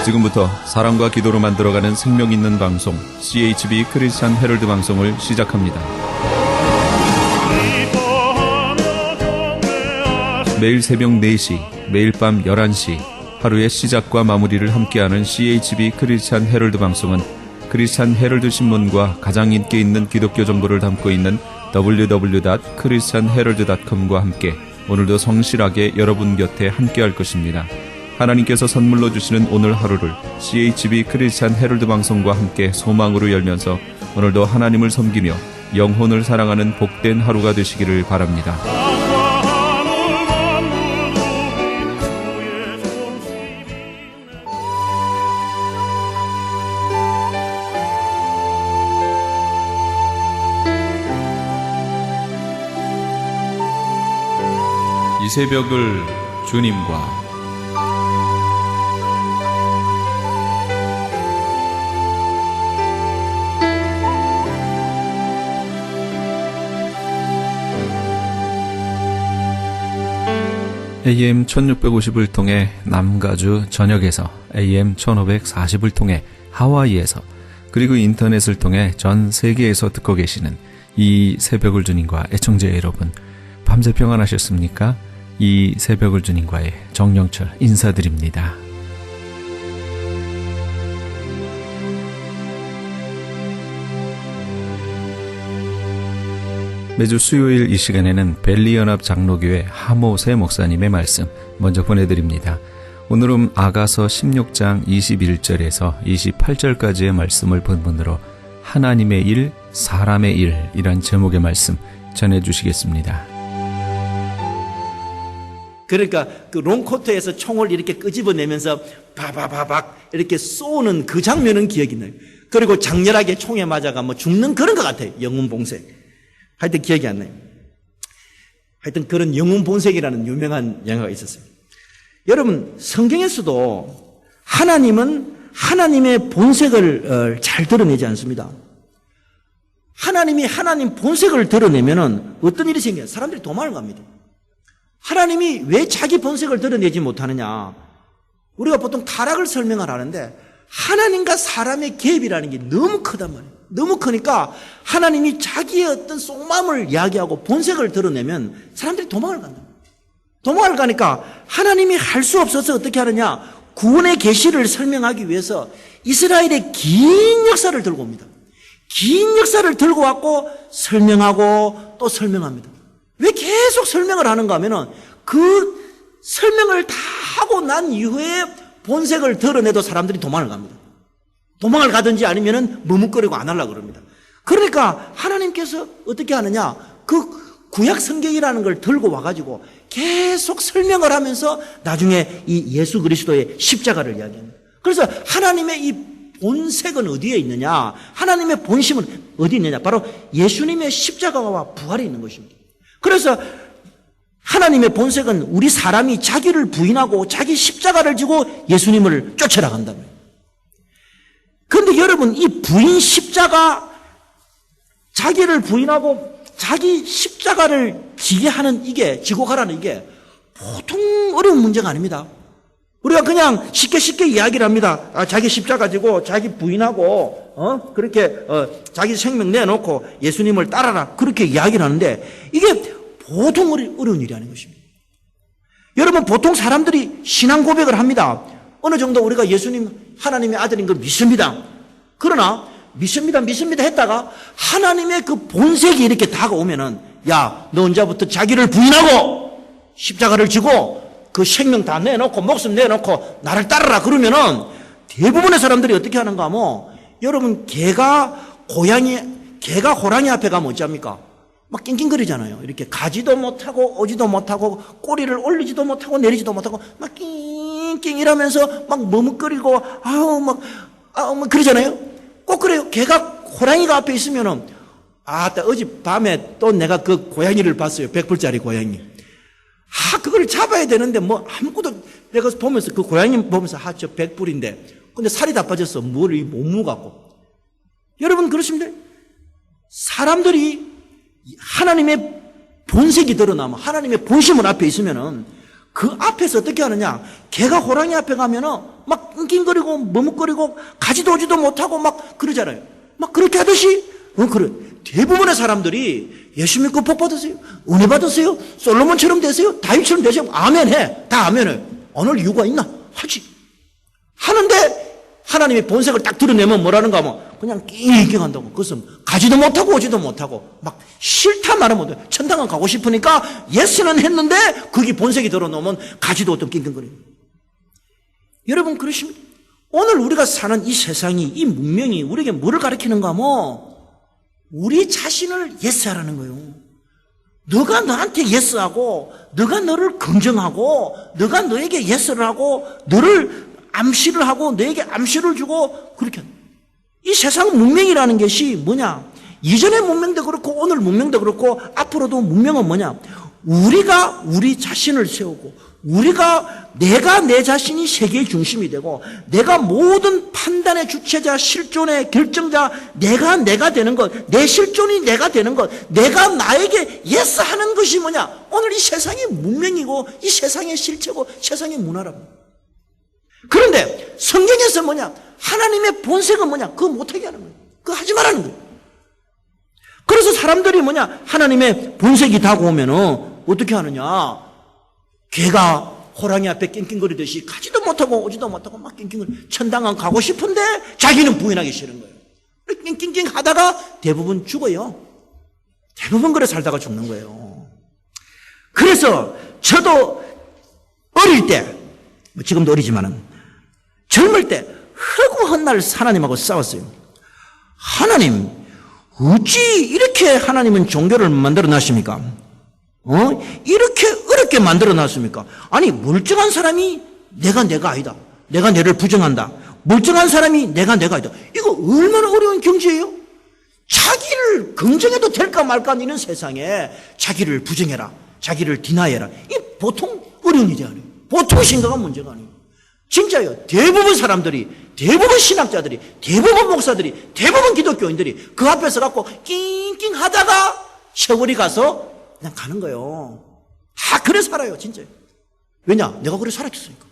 지금부터 사랑과 기도로 만들어가는 생명 있는 방송 CHB 크리스찬 헤럴드 방송을 시작합니다. 매일 새벽 4시, 매일 밤 11시 하루의 시작과 마무리를 함께하는 CHB 크리스찬 헤럴드 방송은 크리스찬 헤럴드 신문과 가장 인기 있는 기독교 정보를 담고 있는 www.christianherald.com과 함께 오늘도 성실하게 여러분 곁에 함께할 것입니다. 하나님께서 선물로 주시는 오늘 하루를 CHB 크리스찬 헤럴드 방송과 함께 소망으로 열면서 오늘도 하나님을 섬기며 영혼을 사랑하는 복된 하루가 되시기를 바랍니다. 이 새벽을 주님과 AM 1650을 통해 남가주 전역에서 AM 1540을 통해 하와이에서 그리고 인터넷을 통해 전 세계에서 듣고 계시는 이 새벽을 주님과 애청자 여러분, 밤새 평안하셨습니까? 이 새벽을 주님과의 정영철 인사드립니다. 매주 수요일 이 시간에는 벨리연합 장로교회 하모세 목사님의 말씀 먼저 보내드립니다. 오늘은 아가서 16장 21절에서 28절까지의 말씀을 본문으로 하나님의 일, 사람의 일이란 제목의 말씀 전해주시겠습니다. 그러니까 그 롱코트에서 총을 이렇게 끄집어내면서 바바바박 이렇게 쏘는 그 장면은 기억이 나요. 그리고 장렬하게 총에 맞아가 뭐 죽는 그런 것 같아요. 영웅 봉쇄. 하여튼 기억이 안 나요. 하여튼 그런 영웅 본색이라는 유명한 영화가 있었어요. 여러분, 성경에서도 하나님은 하나님의 본색을 잘 드러내지 않습니다. 하나님이 하나님 본색을 드러내면은 어떤 일이 생겨요? 사람들이 도망을 갑니다. 하나님이 왜 자기 본색을 드러내지 못하느냐? 우리가 보통 타락을 설명을 하는데 하나님과 사람의 갭이라는 게 너무 크단 말이에요. 너무 크니까 하나님이 자기의 어떤 속마음을 이야기하고 본색을 드러내면 사람들이 도망을 간다. 도망을 가니까 하나님이 할 수 없어서 어떻게 하느냐? 구원의 계시를 설명하기 위해서 이스라엘의 긴 역사를 들고 옵니다. 긴 역사를 들고 왔고 설명하고 또 설명합니다. 왜 계속 설명을 하는가 하면은 그 설명을 다 하고 난 이후에 본색을 드러내도 사람들이 도망을 갑니다. 도망을 가든지 아니면은 머뭇거리고 안 하려고 그럽니다. 그러니까 하나님께서 어떻게 하느냐? 그 구약 성경이라는 걸 들고 와가지고 계속 설명을 하면서 나중에 이 예수 그리스도의 십자가를 이야기합니다. 그래서 하나님의 이 본색은 어디에 있느냐? 하나님의 본심은 어디 있느냐? 바로 예수님의 십자가와 부활에 있는 것입니다. 그래서 하나님의 본색은 우리 사람이 자기를 부인하고 자기 십자가를 지고 예수님을 쫓아나간다고요. 그런데 여러분, 이 부인 십자가, 자기를 부인하고 자기 십자가를 지게 하는 이게, 지고 가라는 이게 보통 어려운 문제가 아닙니다. 우리가 그냥 쉽게 이야기를 합니다. 자기 십자가 지고 자기 부인하고 그렇게 자기 생명 내놓고 예수님을 따라라, 그렇게 이야기를 하는데 이게 보통 어려운 일이 아닌 것입니다. 여러분, 보통 사람들이 신앙 고백을 합니다. 어느 정도 우리가 예수님 하나님의 아들인 걸 믿습니다. 그러나 믿습니다 했다가 하나님의 그 본색이 이렇게 다가오면은, 야, 너 언제부터 자기를 부인하고 십자가를 지고 그 생명 다 내놓고 목숨 내놓고 나를 따르라 그러면은 대부분의 사람들이 어떻게 하는가 하면, 여러분, 개가 호랑이 앞에 가면 어찌합니까? 막 낑낑거리잖아요. 이렇게 가지도 못하고 오지도 못하고 꼬리를 올리지도 못하고 내리지도 못하고 막 낑낑 이러면서 막 머뭇거리고 막 그러잖아요. 꼭 그래요. 개가 호랑이가 앞에 있으면은 어젯밤에 또 내가 그 고양이를 봤어요. 100불짜리 고양이. 그걸 잡아야 되는데 뭐 아무것도 내가 보면서 그 고양이 보면서 저 100불인데 근데 살이 다 빠졌어. 머리 못 무갖고. 여러분 그렇습니다. 사람들이 하나님의 본색이 드러나면, 하나님의 본심을 앞에 있으면은 그 앞에서 어떻게 하느냐? 개가 호랑이 앞에 가면은 막 낑낑거리고 머뭇거리고 가지도 오지도 못하고 막 그러잖아요. 막 그렇게 하듯이 그래. 대부분의 사람들이 예수 믿고 복 받으세요. 은혜 받으세요. 솔로몬처럼 되세요. 다윗처럼 되세요. 아멘해. 다 아멘해. 안 할 이유가 있나? 하지. 하는데 하나님의 본색을 딱 드러내면 뭐라는가 하면 그냥 낑낑 한다고. 그것은 가지도 못하고 오지도 못하고 막 싫다 말은 못해. 천당은 가고 싶으니까 예스는 했는데 거기 본색이 드러나면 가지도 못하고 낑낑거리고. 여러분 그러십니까? 오늘 우리가 사는 이 세상이, 이 문명이 우리에게 뭐를 가르치는가 하면 우리 자신을 예스하라는 거예요. 너가 너한테 예스하고 너가 너를 긍정하고 너가 너에게 예스를 하고 너를 암시를 하고 너에게 암시를 주고 그렇게 한다. 이 세상 문명이라는 것이 뭐냐? 이전의 문명도 그렇고 오늘 문명도 그렇고 앞으로도 문명은 뭐냐? 우리가 우리 자신을 세우고 내가 내 자신이 세계의 중심이 되고 내가 모든 판단의 주체자, 실존의 결정자, 내가 되는 것, 내 실존이 내가 되는 것, 내가 나에게 예스 하는 것이 뭐냐? 오늘 이 세상의 문명이고 이 세상의 실체고 세상의 문화랍니다. 그런데 성경에서 뭐냐? 하나님의 본색은 뭐냐? 그거 못하게 하는 거예요. 그거 하지 말라는 거예요. 그래서 사람들이 뭐냐? 하나님의 본색이 다가오면은 어떻게 하느냐? 개가 호랑이 앞에 낑낑거리듯이 가지도 못하고 오지도 못하고 막 낑낑거리. 천당은 가고 싶은데 자기는 부인하기 싫은 거예요. 낑낑낑 하다가 대부분 죽어요. 대부분 그래 살다가 죽는 거예요. 그래서 저도 어릴 때, 지금도 어리지만은 젊을 때 허구한 날 하나님하고 싸웠어요. 하나님, 어찌 이렇게 하나님은 종교를 만들어 놨습니까? 이렇게 어렵게 만들어 놨습니까? 아니, 멀쩡한 사람이 내가 아니다. 내가 내를 부정한다. 멀쩡한 사람이 내가 아니다. 이거 얼마나 어려운 경지예요? 자기를 긍정해도 될까 말까 하는 세상에 자기를 부정해라. 자기를 디나이해라. 이게 보통 어려운 일이 아니에요. 보통 심각한 문제가 아니에요. 진짜요. 대부분 사람들이, 대부분 신학자들이, 대부분 목사들이, 대부분 기독교인들이 그 앞에서 갖고 낑낑 하다가 세월이 가서 그냥 가는 거예요. 다 그래 살아요, 진짜. 왜냐? 내가 그래 살았겠으니까.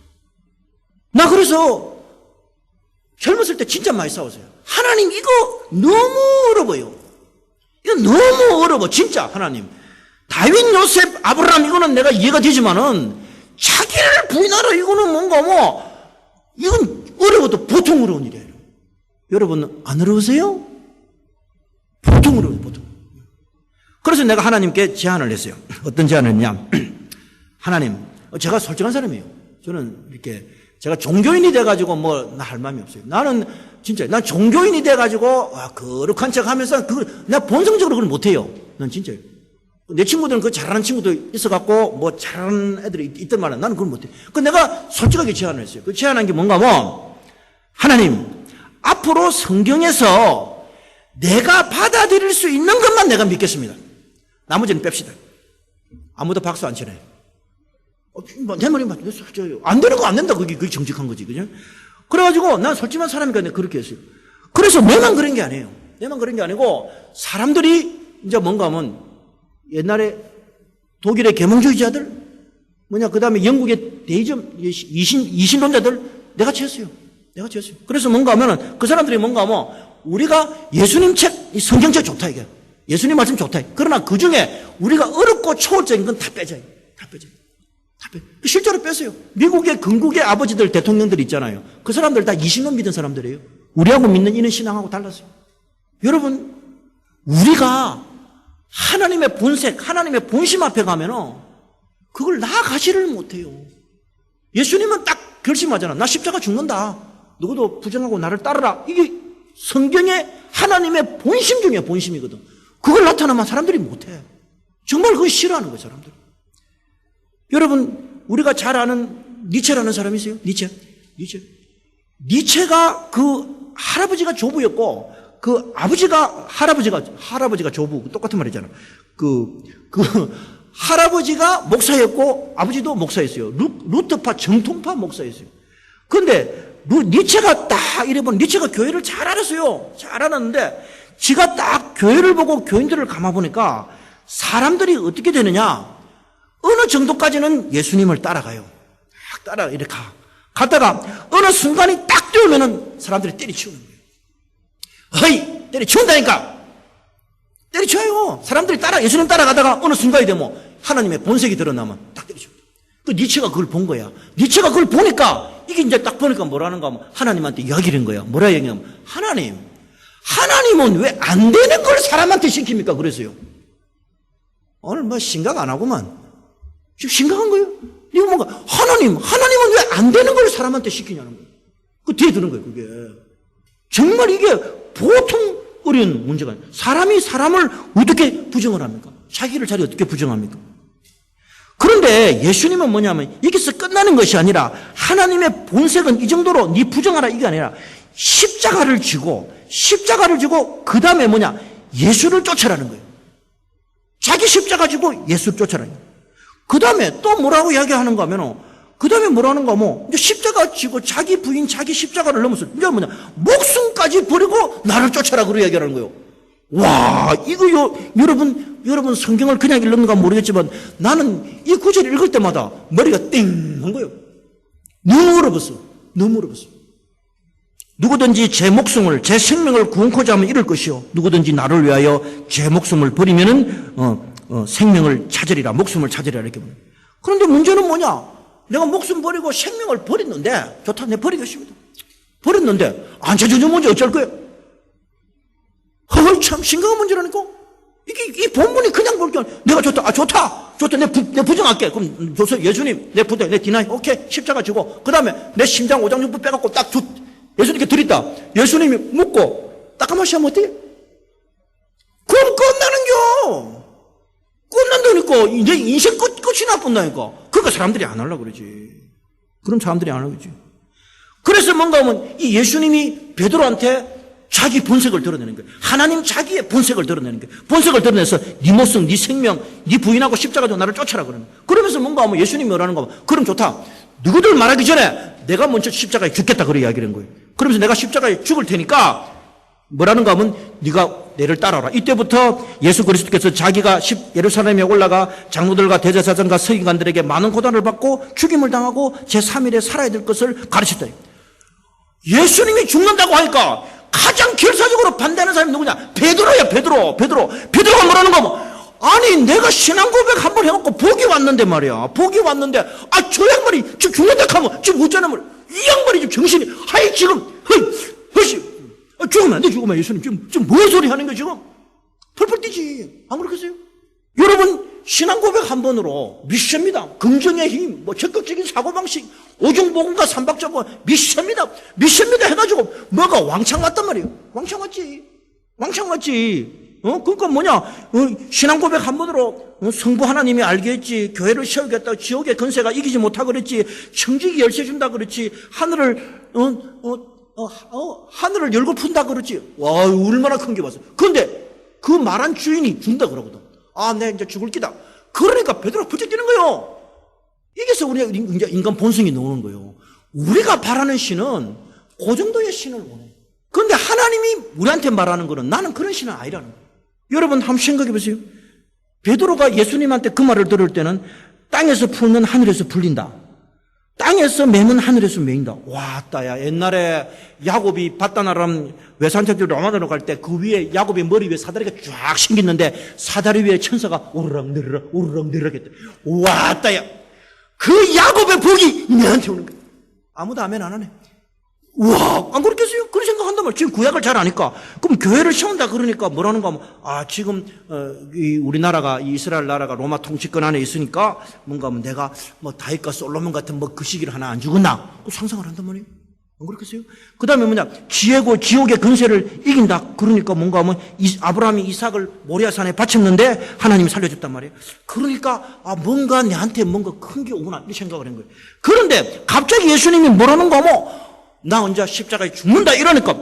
나 그래서 젊었을 때 진짜 많이 싸웠어요. 하나님, 이거 너무 어려워요. 이거 너무 어려워, 진짜, 하나님. 다윗, 요셉, 아브라함, 이거는 내가 이해가 되지만은 자기를 부인하라, 이거는 뭔가 이건 어려워도 보통 어려운 일이에요. 여러분, 안 어려우세요? 보통 어려워요, 보통. 그래서 내가 하나님께 제안을 했어요. 어떤 제안을 했냐? 하나님, 제가 솔직한 사람이에요. 저는 이렇게, 제가 종교인이 돼가지고 나 할 마음이 없어요. 나는 진짜, 난 종교인이 돼가지고, 거룩한 척 하면서, 내가 본성적으로 그걸 못해요. 난 진짜요. 내 친구들은 그 잘하는 친구도 있어갖고, 잘하는 애들이 있단 말이야. 나는 그걸 못해. 내가 솔직하게 제안을 했어요. 그 제안한 게 뭔가 하나님, 앞으로 성경에서 내가 받아들일 수 있는 것만 내가 믿겠습니다. 나머지는 뺍시다. 아무도 박수 안 치네. 내 말이 맞죠? 안 되는 거 안 된다. 그게 정직한 거지. 그죠? 그래가지고 난 솔직한 사람이니까 내가 그렇게 했어요. 그래서 내만 그런 게 아니에요. 내만 그런 게 아니고 사람들이 이제 뭔가 하면 옛날에 독일의 계몽주의자들 그 다음에 영국의 데이즘 이신론자들 내가 채웠어요. 그래서 뭔가 하면은 그 사람들이 뭔가 하면 우리가 예수님 책, 성경책 좋다 이게. 예수님 말씀 좋다. 그러나 그 중에 우리가 어렵고 초월적인 건 다 빼져요. 다 빼. 실제로 뺐어요. 미국의 건국의 아버지들, 대통령들 있잖아요. 그 사람들 다 이신론 믿은 사람들이에요. 우리하고 믿는 이는 신앙하고 달랐어요. 여러분, 우리가 하나님의 본색, 하나님의 본심 앞에 가면은 그걸 나아가지를 못해요. 예수님은 딱 결심하잖아. 나 십자가 죽는다. 누구도 부정하고 나를 따르라. 이게 성경의 하나님의 본심 중에 본심이거든. 그걸 나타나면 사람들이 못해. 정말 그걸 싫어하는 거예요, 사람들. 여러분, 우리가 잘 아는 니체라는 사람이 있어요? 니체가 그 할아버지가 조부였고, 그 아버지가 할아버지가 조부, 똑같은 말이잖아. 할아버지가 목사였고, 아버지도 목사였어요. 루터파 정통파 목사였어요. 그런데 니체가 딱 이래보면 니체가 교회를 잘 알았어요. 잘 알았는데, 지가 딱 교회를 보고 교인들을 감아보니까 사람들이 어떻게 되느냐? 어느 정도까지는 예수님을 따라가요. 딱 따라가 이렇게 가다가 어느 순간이 딱 되면은 사람들이 때려치우는 거예요. 허이 때려치운다니까. 때려쳐요. 사람들이 예수님 따라가다가 어느 순간이 되면 하나님의 본색이 드러나면 딱 때려쳐. 그 니체가 그걸 본 거야. 니체가 그걸 보니까 이게 이제 딱 보니까 뭐라는가 하면 하나님한테 이야기를 한 거야. 뭐라 얘기하면 하나님은 왜 안 되는 걸 사람한테 시킵니까? 그래서요. 오늘 뭐 심각 안 하고만 지금 심각한 거예요. 이거 뭔가 하나님은 왜 안 되는 걸 사람한테 시키냐는 거예요. 그 뒤에 드는 거예요. 그게 정말 이게 보통 어려운 문제가 아니에요. 사람이 사람을 어떻게 부정을 합니까? 자기를 어떻게 부정합니까? 그런데 예수님은 뭐냐면 여기서 끝나는 것이 아니라 하나님의 본색은 이 정도로 네 부정하라 이게 아니라 십자가를 지고 그 다음에 뭐냐 예수를 쫓아라는 거예요. 자기 십자가 지고 예수를 쫓아라는 거예요. 그 다음에 또 뭐라고 이야기하는가 하면 그 다음에 뭐라는가 하면 이제 십자가 지고 자기 부인 자기 십자가를 넘어서 이제 뭐냐 목숨까지 버리고 나를 쫓아라 그러고 이야기하는 거예요. 와 이거요 여러분 성경을 그냥 읽는가 모르겠지만 나는 이 구절을 읽을 때마다 머리가 띵한 거예요. 너무 어려웠어. 누구든지 제 목숨을 제 생명을 구원코자 하면 이럴 것이요 누구든지 나를 위하여 제 목숨을 버리면은 생명을 찾으리라 목숨을 찾으리라 이렇게 보면. 그런데 문제는 뭐냐 내가 목숨 버리고 생명을 버렸는데 좋다 내 버리겠습니다. 버렸는데 안 찾아주면 문제 어쩔 거예요? 참 심각한 문제라니까. 이 본문이 그냥 볼 게 아니라 내가 좋다 내 부정할게. 그럼 조서 예수님 내 디나이 오케이 십자가 지고 그 다음에 내 심장 오장육부 빼갖고 딱 예수님께 드렸다. 예수님이 묻고 딱 한마디 하면 어때요? 그럼 끝난다니까. 이제 인생 끝이 나쁜다니까. 그러니까 사람들이 안 하려고 그러지. 그래서 뭔가 하면 이 예수님이 베드로한테 자기 본색을 드러내는 거예요. 하나님 자기의 본색을 드러내는 거예요. 본색을 드러내서 네 목숨, 네 생명, 네 부인하고 십자가 지고 나를 쫓아라 그러는 거예요. 그러면서 뭔가 하면 예수님이 뭐라는 거 하면 그럼 좋다. 누구들 말하기 전에 내가 먼저 십자가에 죽겠다 그렇게 이야기를 한 거예요. 그러면서 내가 십자가에 죽을 테니까 뭐라는가 하면 네가 내를 따라라. 이때부터 예수 그리스도께서 자기가 예루살렘에 올라가 장로들과 대제사장과 서기관들에게 많은 고난을 받고 죽임을 당하고 제3일에 살아야 될 것을 가르쳤다. 예수님이 죽는다고 하니까 가장 결사적으로 반대하는 사람이 누구냐? 베드로야. 베드로가 뭐라는가 하면 아니 내가 신앙 고백 한번 해갖고 복이 왔는데 말이야. 저 양반이 지금 죽는다 하면 지금 어쩌나 말이야. 이 양반이 지금 정신이 지금 죽으면 안 돼. 예수님 지금 뭔 소리 하는 거야 지금? 펄펄 뛰지. 안 그렇겠어요? 여러분 신앙 고백 한 번으로 미션입니다. 긍정의 힘, 적극적인 사고방식, 오중복음과 삼박자고 미션입니다 해가지고 뭐가 왕창 왔단 말이에요. 왕창 왔지. 그러니까 뭐냐 신앙 고백 한 번으로 성부 하나님이 알게 했지. 교회를 세우겠다. 지옥의 건세가 이기지 못하고 그랬지. 청지기 열쇠 준다 그랬지. 하늘을 열고 푼다 그랬지. 와 얼마나 큰 게 봤어. 그런데 그 말한 주인이 준다 그러거든. 내 이제 죽을 기다. 그러니까 베드로가 부쩍 뛰는 거예요. 이게서 우리가 이제 인간 본성이 나오는 거예요. 우리가 바라는 신은 그 정도의 신을 원해. 그런데 하나님이 우리한테 말하는 거는 나는 그런 신은 아니라는 거예요. 여러분 한번 생각해 보세요. 베드로가 예수님한테 그 말을 들을 때는 땅에서 풀면 하늘에서 풀린다. 땅에서 매면 하늘에서 매인다. 와, 따야. 옛날에 야곱이 바다나람 외산적들 로마노로 갈 때 그 위에 야곱의 머리 위에 사다리가 쫙 생겼는데 사다리 위에 천사가 오르락 내리락 했대. 와, 따야. 그 야곱의 복이 내한테 오는 거야. 아무도 아멘 안 하네. 우와, 안 그렇겠어요? 그런 생각한단 말이야. 지금 구약을 잘 아니까. 그럼 교회를 세운다 그러니까 뭐라는가 하면, 지금, 우리나라가, 이스라엘 나라가 로마 통치권 안에 있으니까 뭔가 하면 내가 다윗과 솔로몬 같은 그 시기를 하나 안 죽었나? 상상을 한단 말이에요. 안 그렇겠어요? 그 다음에 지옥의 근세를 이긴다. 그러니까 뭔가 하면 아브라함이 이삭을 모리아산에 바쳤는데 하나님이 살려줬단 말이에요. 그러니까, 뭔가 내한테 뭔가 큰 게 오구나. 이 생각을 한 거예요. 그런데 갑자기 예수님이 뭐라는가 하면, 나 혼자 십자가에 죽는다 이러니까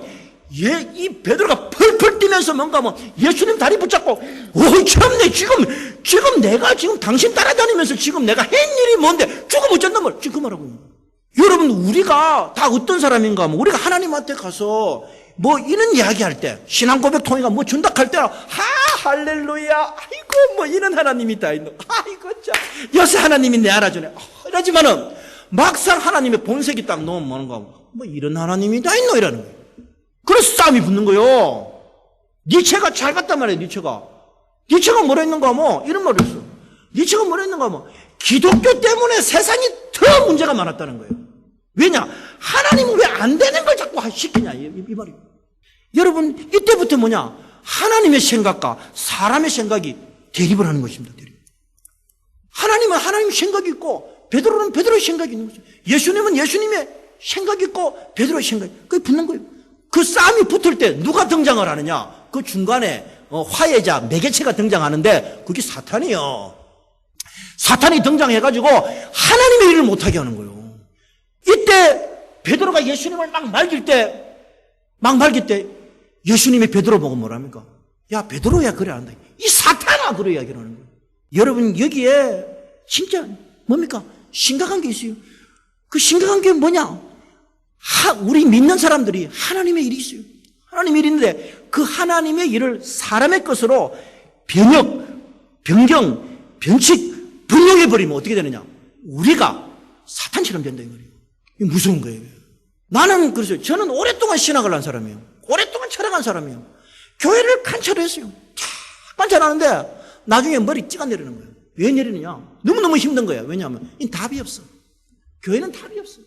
이 베드로가 펄펄 뛰면서 뭔가 예수님 다리 붙잡고 참내 지금 내가 지금 당신 따라다니면서 지금 내가 한 일이 뭔데 죽으면 어쩐단 말이야. 지금 그 말하고 있는 거예요. 여러분 우리가 다 어떤 사람인가 하면 우리가 하나님한테 가서 이런 이야기 할 때 신앙 고백 통해가 준다 할 때 할렐루야. 아이고, 뭐 이런 하나님이 다 있노. 아이고, 참. 요새 하나님이 내 알아주네. 이러지만은 막상 하나님의 본색이 딱 놓으면 뭐는가. 뭐 이런 하나님이 다 있노. 이라는 거예요. 그래서 싸움이 붙는 거예요. 니체가 잘 봤단 말이에요, 니체가 뭐라 했는가 뭐, 이런 말을 했어. 니체가 뭐라 했는가 뭐, 기독교 때문에 세상이 더 문제가 많았다는 거예요. 왜냐? 하나님은 왜 안 되는 걸 자꾸 시키냐, 이 말이에요. 여러분, 이때부터 뭐냐? 하나님의 생각과 사람의 생각이 대립을 하는 것입니다, 대립. 하나님은 하나님의 생각이 있고, 베드로는 베드로의 생각이 있는 거죠. 예수님은 예수님의 생각이 있고, 베드로의 생각이, 그게 붙는 거예요. 그 싸움이 붙을 때 누가 등장을 하느냐? 그 중간에 화해자, 매개체가 등장하는데 그게 사탄이에요. 사탄이 등장해가지고 하나님의 일을 못하게 하는 거예요. 이때 베드로가 예수님을 막 말길 때 예수님이 베드로 보고 뭐랍니까? 야, 베드로야 그래 안 돼. 이 사탄아 그래 이야기를 하는 거예요. 여러분 여기에 진짜 뭡니까? 심각한 게 있어요. 그 심각한 게 뭐냐? 우리 믿는 사람들이 하나님의 일이 있어요. 하나님의 일이 있는데 그 하나님의 일을 사람의 것으로 변경, 변칙, 분용해버리면 어떻게 되느냐? 우리가 사탄처럼 된다 이 말이에요. 이게 무서운 거예요. 나는 그래서 저는 오랫동안 신학을 한 사람이에요. 오랫동안 철학한 사람이에요. 교회를 관찰했어요. 쫙 관찰하는데 나중에 머리 찍어 내리는 거예요. 왜 내리느냐? 너무너무 힘든 거예요. 왜냐하면 이 답이 없어. 교회는 답이 없어.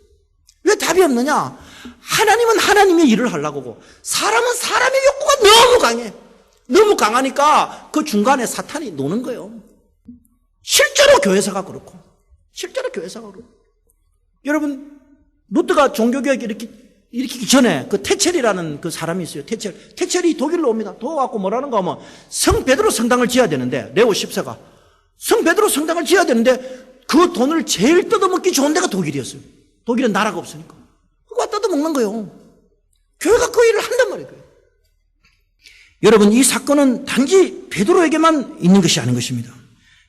왜 답이 없느냐? 하나님은 하나님의 일을 하려고 하고 사람은 사람의 욕구가 너무 강해. 너무 강하니까 그 중간에 사탄이 노는 거예요. 실제로 교회사가 그렇고 여러분 루트가 종교개혁 일으키기 전에 그 테첼이라는 그 사람이 있어요. 테첼이 독일로 옵니다. 도와갖고 뭐라는가 하면 성 베드로 성당을 지어야 되는데 레오 14가 성 베드로 성당을 지어야 되는데 그 돈을 제일 뜯어먹기 좋은 데가 독일이었어요. 독일은 나라가 없으니까. 그거 뜯어먹는 거예요. 교회가 그 일을 한단 말이에요. 여러분 이 사건은 단지 베드로에게만 있는 것이 아닌 것입니다.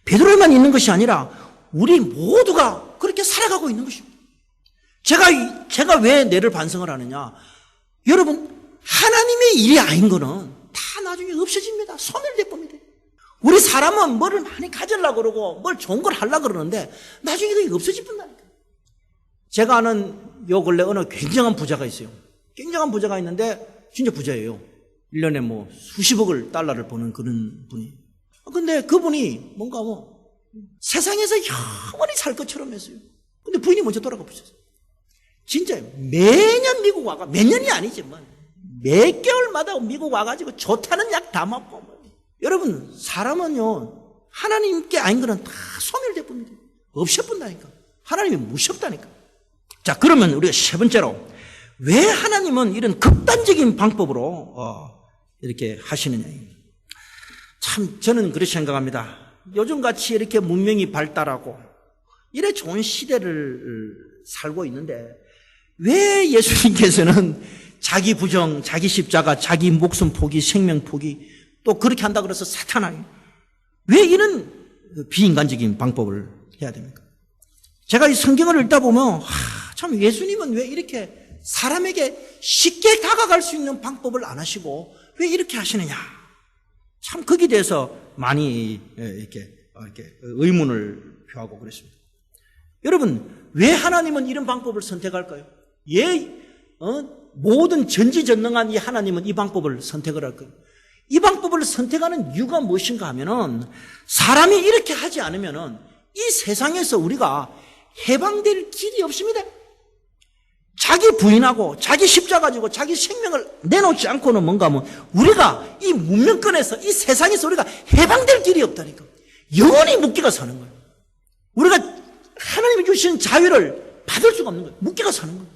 베드로에만 있는 것이 아니라 우리 모두가 그렇게 살아가고 있는 것입니다. 제가 왜 내를 반성을 하느냐? 여러분 하나님의 일이 아닌 거는 다 나중에 없어집니다. 소멸돼버립니다. 우리 사람은 뭐를 많이 가지려고 그러고 뭘 좋은 걸 하려고 그러는데 나중에 그게 없어질 뿐다니까. 제가 아는 요 근래 어느 굉장한 부자가 있어요. 굉장한 부자가 있는데 진짜 부자예요. 1년에 뭐 수십억을 달러를 버는 그런 분이. 근데 그분이 뭔가 세상에서 영원히 살 것처럼 했어요. 근데 부인이 먼저 돌아가 버렸어요. 진짜 매년 미국 와가 몇 년이 아니지만 몇 개월마다 미국 와가지고 좋다는 약 다 먹고. 여러분 사람은요 하나님께 아닌 거는 다 소멸돼 봅니다. 없애본다니까. 하나님이 무섭다니까. 자 그러면 우리가 세 번째로 왜 하나님은 이런 극단적인 방법으로 이렇게 하시느냐. 참 저는 그렇게 생각합니다. 요즘같이 이렇게 문명이 발달하고 이래 좋은 시대를 살고 있는데 왜 예수님께서는 자기 부정, 자기 십자가, 자기 목숨 포기, 생명 포기 또 그렇게 한다 그래서 사탄아 왜 이런 비인간적인 방법을 해야 됩니까? 제가 이 성경을 읽다 보면 참 예수님은 왜 이렇게 사람에게 쉽게 다가갈 수 있는 방법을 안 하시고 왜 이렇게 하시느냐? 참 거기에 대해서 많이 이렇게 의문을 표하고 그랬습니다. 여러분 왜 하나님은 이런 방법을 선택할까요? 모든 전지전능한 이 하나님은 이 방법을 선택을 할까요? 이 방법을 선택하는 이유가 무엇인가 하면은 사람이 이렇게 하지 않으면은 이 세상에서 우리가 해방될 길이 없습니다. 자기 부인하고 자기 십자가 가지고 자기 생명을 내놓지 않고는 뭔가 하면 우리가 이 문명권에서 이 세상에서 우리가 해방될 길이 없다니까. 영원히 묶여가 사는 거예요. 우리가 하나님이 주신 자유를 받을 수가 없는 거예요. 묶여가 사는 거예요.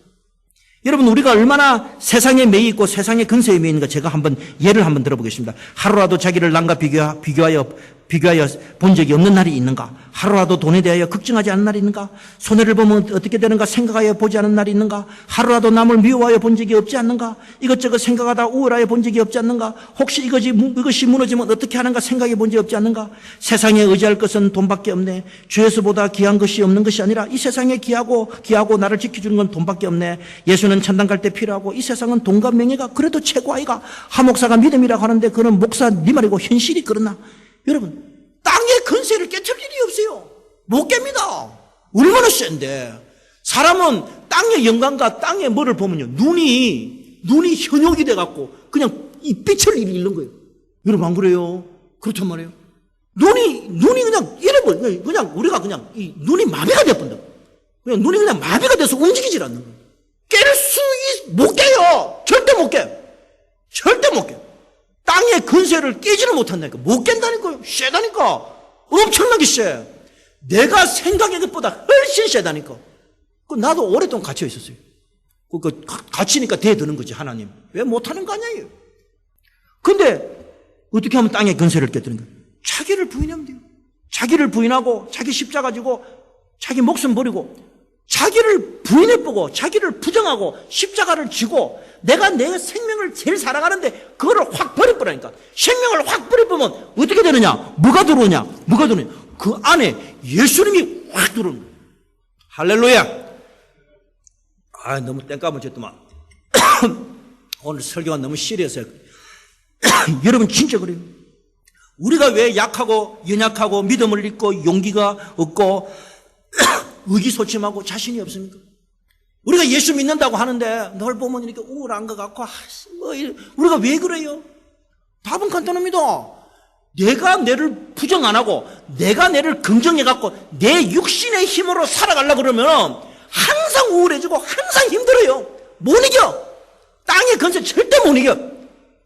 여러분 우리가 얼마나 세상에 매여 있고 세상의 근세에 매여 있는가 제가 예를 한번 들어보겠습니다. 하루라도 자기를 남과 비교하여 비교하여 본 적이 없는 날이 있는가? 하루라도 돈에 대하여 걱정하지 않는 날이 있는가? 손해를 보면 어떻게 되는가 생각하여 보지 않는 날이 있는가? 하루라도 남을 미워하여 본 적이 없지 않는가? 이것저것 생각하다 우울하여 본 적이 없지 않는가? 혹시 이것이 무너지면 어떻게 하는가 생각해 본 적이 없지 않는가? 세상에 의지할 것은 돈밖에 없네. 죄수보다 귀한 것이 없는 것이 아니라 이 세상에 귀하고 나를 지켜주는 건 돈밖에 없네. 예수는 천당 갈 때 필요하고 이 세상은 돈과 명예가 그래도 최고 아이가. 하목사가 믿음이라고 하는데 그는 목사 네 말이고 현실이 그렇나? 여러분, 땅의 근세를 깨칠 일이 없어요. 못 깹니다. 얼마나 센데. 사람은 땅의 영광과 땅의 뭐를 보면요. 눈이 현혹이 돼갖고 그냥 이 빛을 잃는 거예요. 여러분 안 그래요? 그렇단 말이에요. 눈이 그냥 이래버려. 그냥 우리가 그냥 이 눈이 마비가 돼버린다. 그냥 눈이 그냥 마비가 돼서 움직이질 않는 거예요. 못 깨요. 절대 못 깨. 절대 못 깨. 땅의 근세를 깨지를 못한다니까. 못 깬다니까요. 세다니까. 엄청나게 세. 내가 생각한 것보다 훨씬 세다니까. 나도 오랫동안 갇혀 있었어요. 갇히니까 대드는 거지, 하나님. 왜 못하는 거 아니에요? 근데 어떻게 하면 땅의 근세를 깨뜨는 거예요? 자기를 부인하면 돼요. 자기를 부인하고 자기 십자가 지고 자기 목숨 버리고 자기를 부인해보고 자기를 부정하고 십자가를 지고 내가 내 생명을 제일 사랑하는데 그거를 확 버려버리니까 생명을 확 버려보면 어떻게 되느냐? 뭐가 들어오냐? 그 안에 예수님이 확 들어오는 거예요. 할렐루야. 너무 땡까만 쳤더만. 오늘 설교가 너무 시리해서요. 여러분 진짜 그래요. 우리가 왜 약하고 연약하고 믿음을 잃고 용기가 없고 의기소침하고 자신이 없습니까? 우리가 예수 믿는다고 하는데 널 보면 이렇게 우울한 것 같고 우리가 왜 그래요? 답은 간단합니다. 내가 내를 부정 안 하고 내가 내를 긍정해 갖고 내 육신의 힘으로 살아가려고 그러면 항상 우울해지고 항상 힘들어요. 못 이겨. 땅의 건설 절대 못 이겨.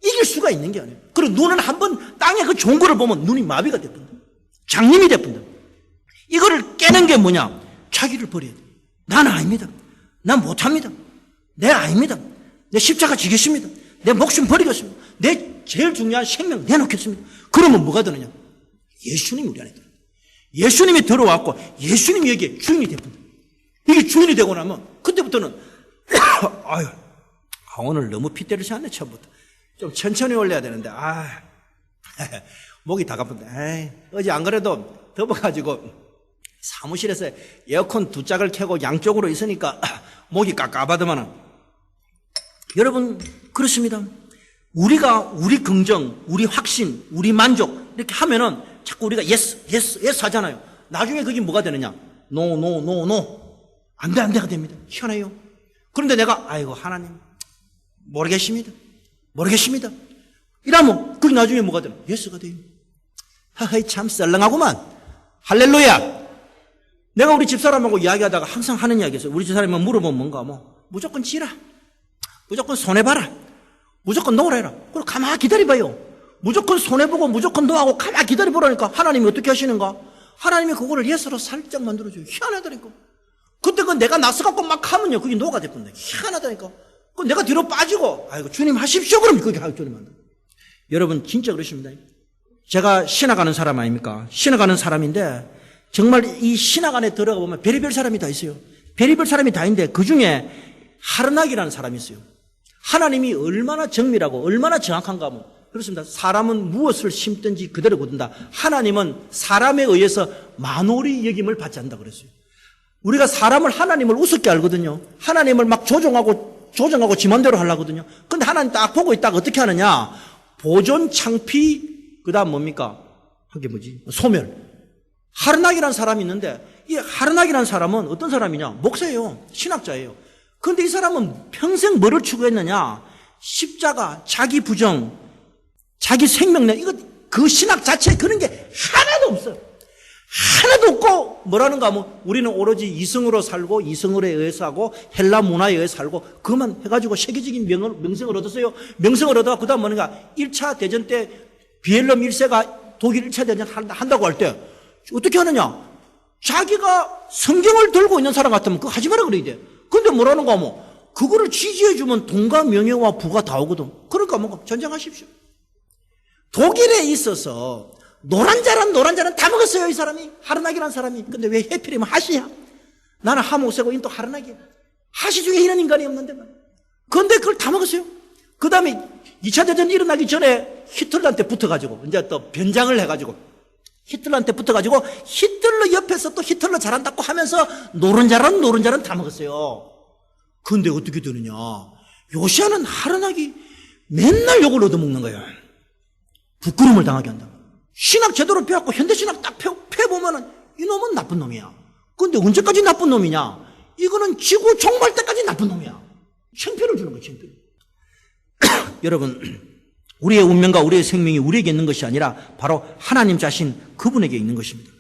이길 수가 있는 게 아니에요. 그리고 눈은 한번 땅의 그 좋은 거를 보면 눈이 마비가 돼버린다. 장님이 돼버린다. 이거를 깨는 게 뭐냐? 자기를 버려야 돼. 나는 아닙니다. 난 못합니다. 내 아닙니다. 내 십자가 지겠습니다. 내 목숨 버리겠습니다. 내 제일 중요한 생명 내놓겠습니다. 그러면 뭐가 되느냐? 예수님이 우리 안에 들어요. 예수님이 들어왔고 예수님이 여기에 주인이 되버린다. 이게 주인이 되고 나면 그때부터는 오늘 너무 핏대를 쳤네. 처음부터 좀 천천히 올려야 되는데 목이 다 가쁜데 어제 안 그래도 더워가지고 사무실에서 에어컨 두 짝을 켜고 양쪽으로 있으니까 목이 깝깝하더만은. 여러분 그렇습니다. 우리가 우리 긍정, 우리 확신, 우리 만족 이렇게 하면은 자꾸 우리가 yes 하잖아요. 나중에 그게 뭐가 되느냐? no. 안 돼가 됩니다. 희한해요. 그런데 내가 하나님 모르겠습니다. 이러면 그게 나중에 뭐가 되나? yes가 돼요. 참 썰렁하구만. 할렐루야. 내가 우리 집사람하고 이야기하다가 항상 하는 이야기 있어요. 우리 집사람이 물어보면 뭔가 무조건 지라. 무조건 손해봐라. 무조건 놓으라. 그리고 가만히 기다려봐요. 무조건 손해보고 무조건 놓하고 가만히 기다려보라니까 하나님이 어떻게 하시는가? 하나님이 그거를 예수로 살짝 만들어줘요. 희한하다니까. 그때 내가 나서갖고 막 하면요. 그게 노가 돼버린다. 희한하다니까. 내가 뒤로 빠지고 주님 하십시오. 그럼 그게 주님 한다. 여러분 진짜 그러십니다. 제가 신학 하는 사람 아닙니까? 신학 하는 사람인데 정말 이 신학 안에 들어가 보면 별의별 사람이 다 있어요. 별의별 사람이 다 있는데 그중에 하르낙이라는 사람이 있어요. 하나님이 얼마나 정밀하고 얼마나 정확한가 하면 그렇습니다. 사람은 무엇을 심든지 그대로 거둔다. 하나님은 사람에 의해서 만홀히 여김을 받지 않는다 그랬어요. 우리가 사람을 하나님을 우습게 알거든요. 하나님을 막 조정하고 지 맘대로 하려거든요. 근데 하나님 딱 보고 있다가 어떻게 하느냐? 보존, 창피, 그 다음 뭡니까? 소멸. 하르낙이라는 사람이 있는데 이 하르낙이라는 사람은 어떤 사람이냐? 목사예요. 신학자예요. 그런데 이 사람은 평생 뭐를 추구했느냐? 십자가, 자기 부정, 자기 생명력, 그 신학 자체에 그런 게 하나도 없어요. 하나도 없고 뭐라는가 하면 우리는 오로지 이성으로 살고 이성으로에 의해서 하고 헬라 문화에 의해서 살고 그것만 해가지고 세계적인 명성을 얻었어요. 명성을 얻어가 그 다음 뭐는가 1차 대전 때 비엘럼 1세가 독일 1차 대전 한다고 할 때 어떻게 하느냐? 자기가 성경을 들고 있는 사람 같으면 그거 하지 마라 그래야 돼. 근데 뭐라는가 하면 그거를 지지해주면 돈과 명예와 부가 다 오거든. 그러니까 뭔가 전쟁하십시오. 독일에 있어서 노란자란 다 먹었어요, 이 사람이. 하르나기라는 사람이. 근데 왜 해필이면 하시야? 나는 하모세고 인또 하르나기야. 하시 중에 이런 인간이 없는데 말이야. 근데 그걸 다 먹었어요. 그 다음에 2차 대전이 일어나기 전에 히틀러한테 붙어가지고, 이제 또 변장을 해가지고, 히틀러한테 붙어가지고, 히틀러 옆에서 또 히틀러 잘한다고 하면서, 노른자는 다 먹었어요. 근데 어떻게 되느냐. 요시아는 하르나기 맨날 욕을 얻어먹는 거예요. 부끄러움을 당하게 한다. 신학 제대로 배웠고, 현대신학 딱 펴보면은, 이놈은 나쁜 놈이야. 근데 언제까지 나쁜 놈이냐? 이거는 지구 종말 때까지 나쁜 놈이야. 창피를 주는 거야, 창피. 여러분, 우리의 운명과 우리의 생명이 우리에게 있는 것이 아니라 바로 하나님 자신 그분에게 있는 것입니다.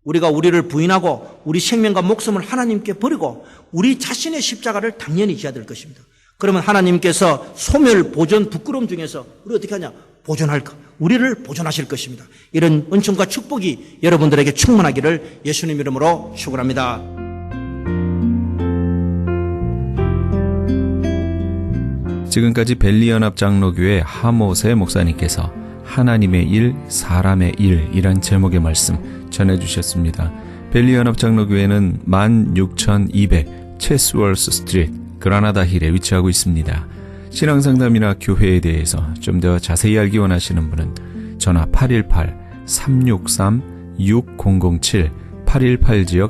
우리가 우리를 부인하고 우리 생명과 목숨을 하나님께 버리고 우리 자신의 십자가를 당연히 져야 될 것입니다. 그러면 하나님께서 소멸, 보존, 부끄러움 중에서 우리 어떻게 하냐? 보존할까? 우리를 보존하실 것입니다. 이런 은총과 축복이 여러분들에게 충만하기를 예수님 이름으로 축원합니다. 지금까지 벨리연합장로교회 하모세 목사님께서 하나님의 일, 사람의 일이란 제목의 말씀 전해주셨습니다. 벨리연합장로교회는 16,200 체스월스 스트리트 그라나다 힐에 위치하고 있습니다. 신앙상담이나 교회에 대해서 좀 더 자세히 알기 원하시는 분은 전화 818-363-6007 818지역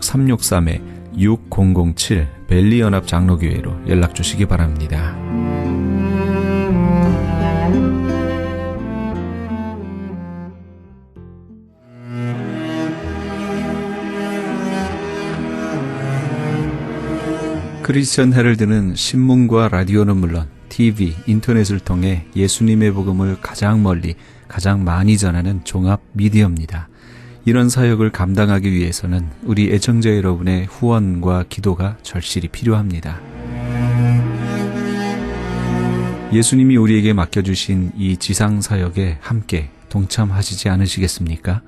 363-6007 벨리연합장로교회로 연락 주시기 바랍니다. 크리스천 헤럴드는 신문과 라디오는 물론 TV, 인터넷을 통해 예수님의 복음을 가장 멀리, 가장 많이 전하는 종합 미디어입니다. 이런 사역을 감당하기 위해서는 우리 애청자 여러분의 후원과 기도가 절실히 필요합니다. 예수님이 우리에게 맡겨주신 이 지상사역에 함께 동참하시지 않으시겠습니까?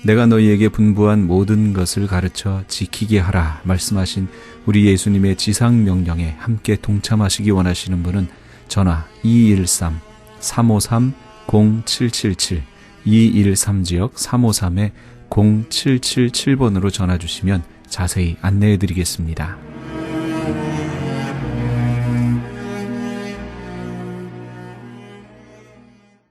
내가 너희에게 분부한 모든 것을 가르쳐 지키게 하라 말씀하신 우리 예수님의 지상명령에 함께 동참하시기 원하시는 분은 전화 213-353-0777 213지역 353-0777번으로 전화 주시면 자세히 안내해 드리겠습니다.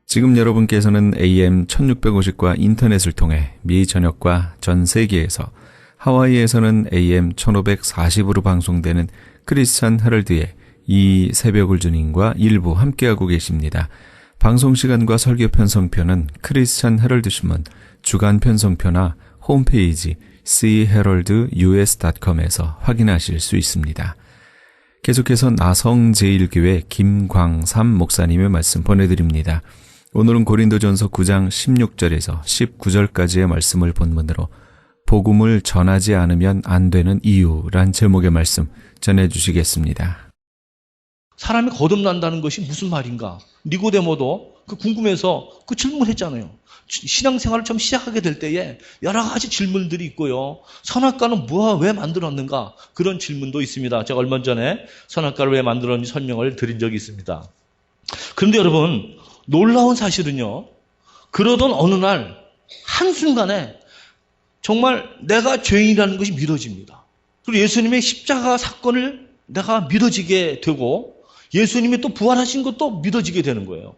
지금 여러분께서는 AM 1650과 인터넷을 통해 미 전역과 전 세계에서 하와이에서는 AM 1540으로 방송되는 크리스찬 헤럴드의 이 새벽을 주님과 일부 함께하고 계십니다. 방송 시간과 설교 편성표는 크리스찬 헤럴드 신문 주간 편성표나 홈페이지 cheraldus.com에서 확인하실 수 있습니다. 계속해서 나성제일교회 김광삼 목사님의 말씀 보내드립니다. 오늘은 고린도전서 9장 16절에서 19절까지의 말씀을 본문으로 복음을 전하지 않으면 안 되는 이유란 제목의 말씀 전해주시겠습니다. 사람이 거듭난다는 것이 무슨 말인가? 니고데모도 그 궁금해서 그 질문했잖아요. 신앙생활을 처음 시작하게 될 때에 여러 가지 질문들이 있고요. 선악과는 왜 만들었는가? 그런 질문도 있습니다. 제가 얼마 전에 선악과를 왜 만들었는지 설명을 드린 적이 있습니다. 그런데 여러분, 놀라운 사실은요. 그러던 어느 날 한순간에 정말 내가 죄인이라는 것이 믿어집니다. 그리고 예수님의 십자가 사건을 내가 믿어지게 되고 예수님이 또 부활하신 것도 믿어지게 되는 거예요.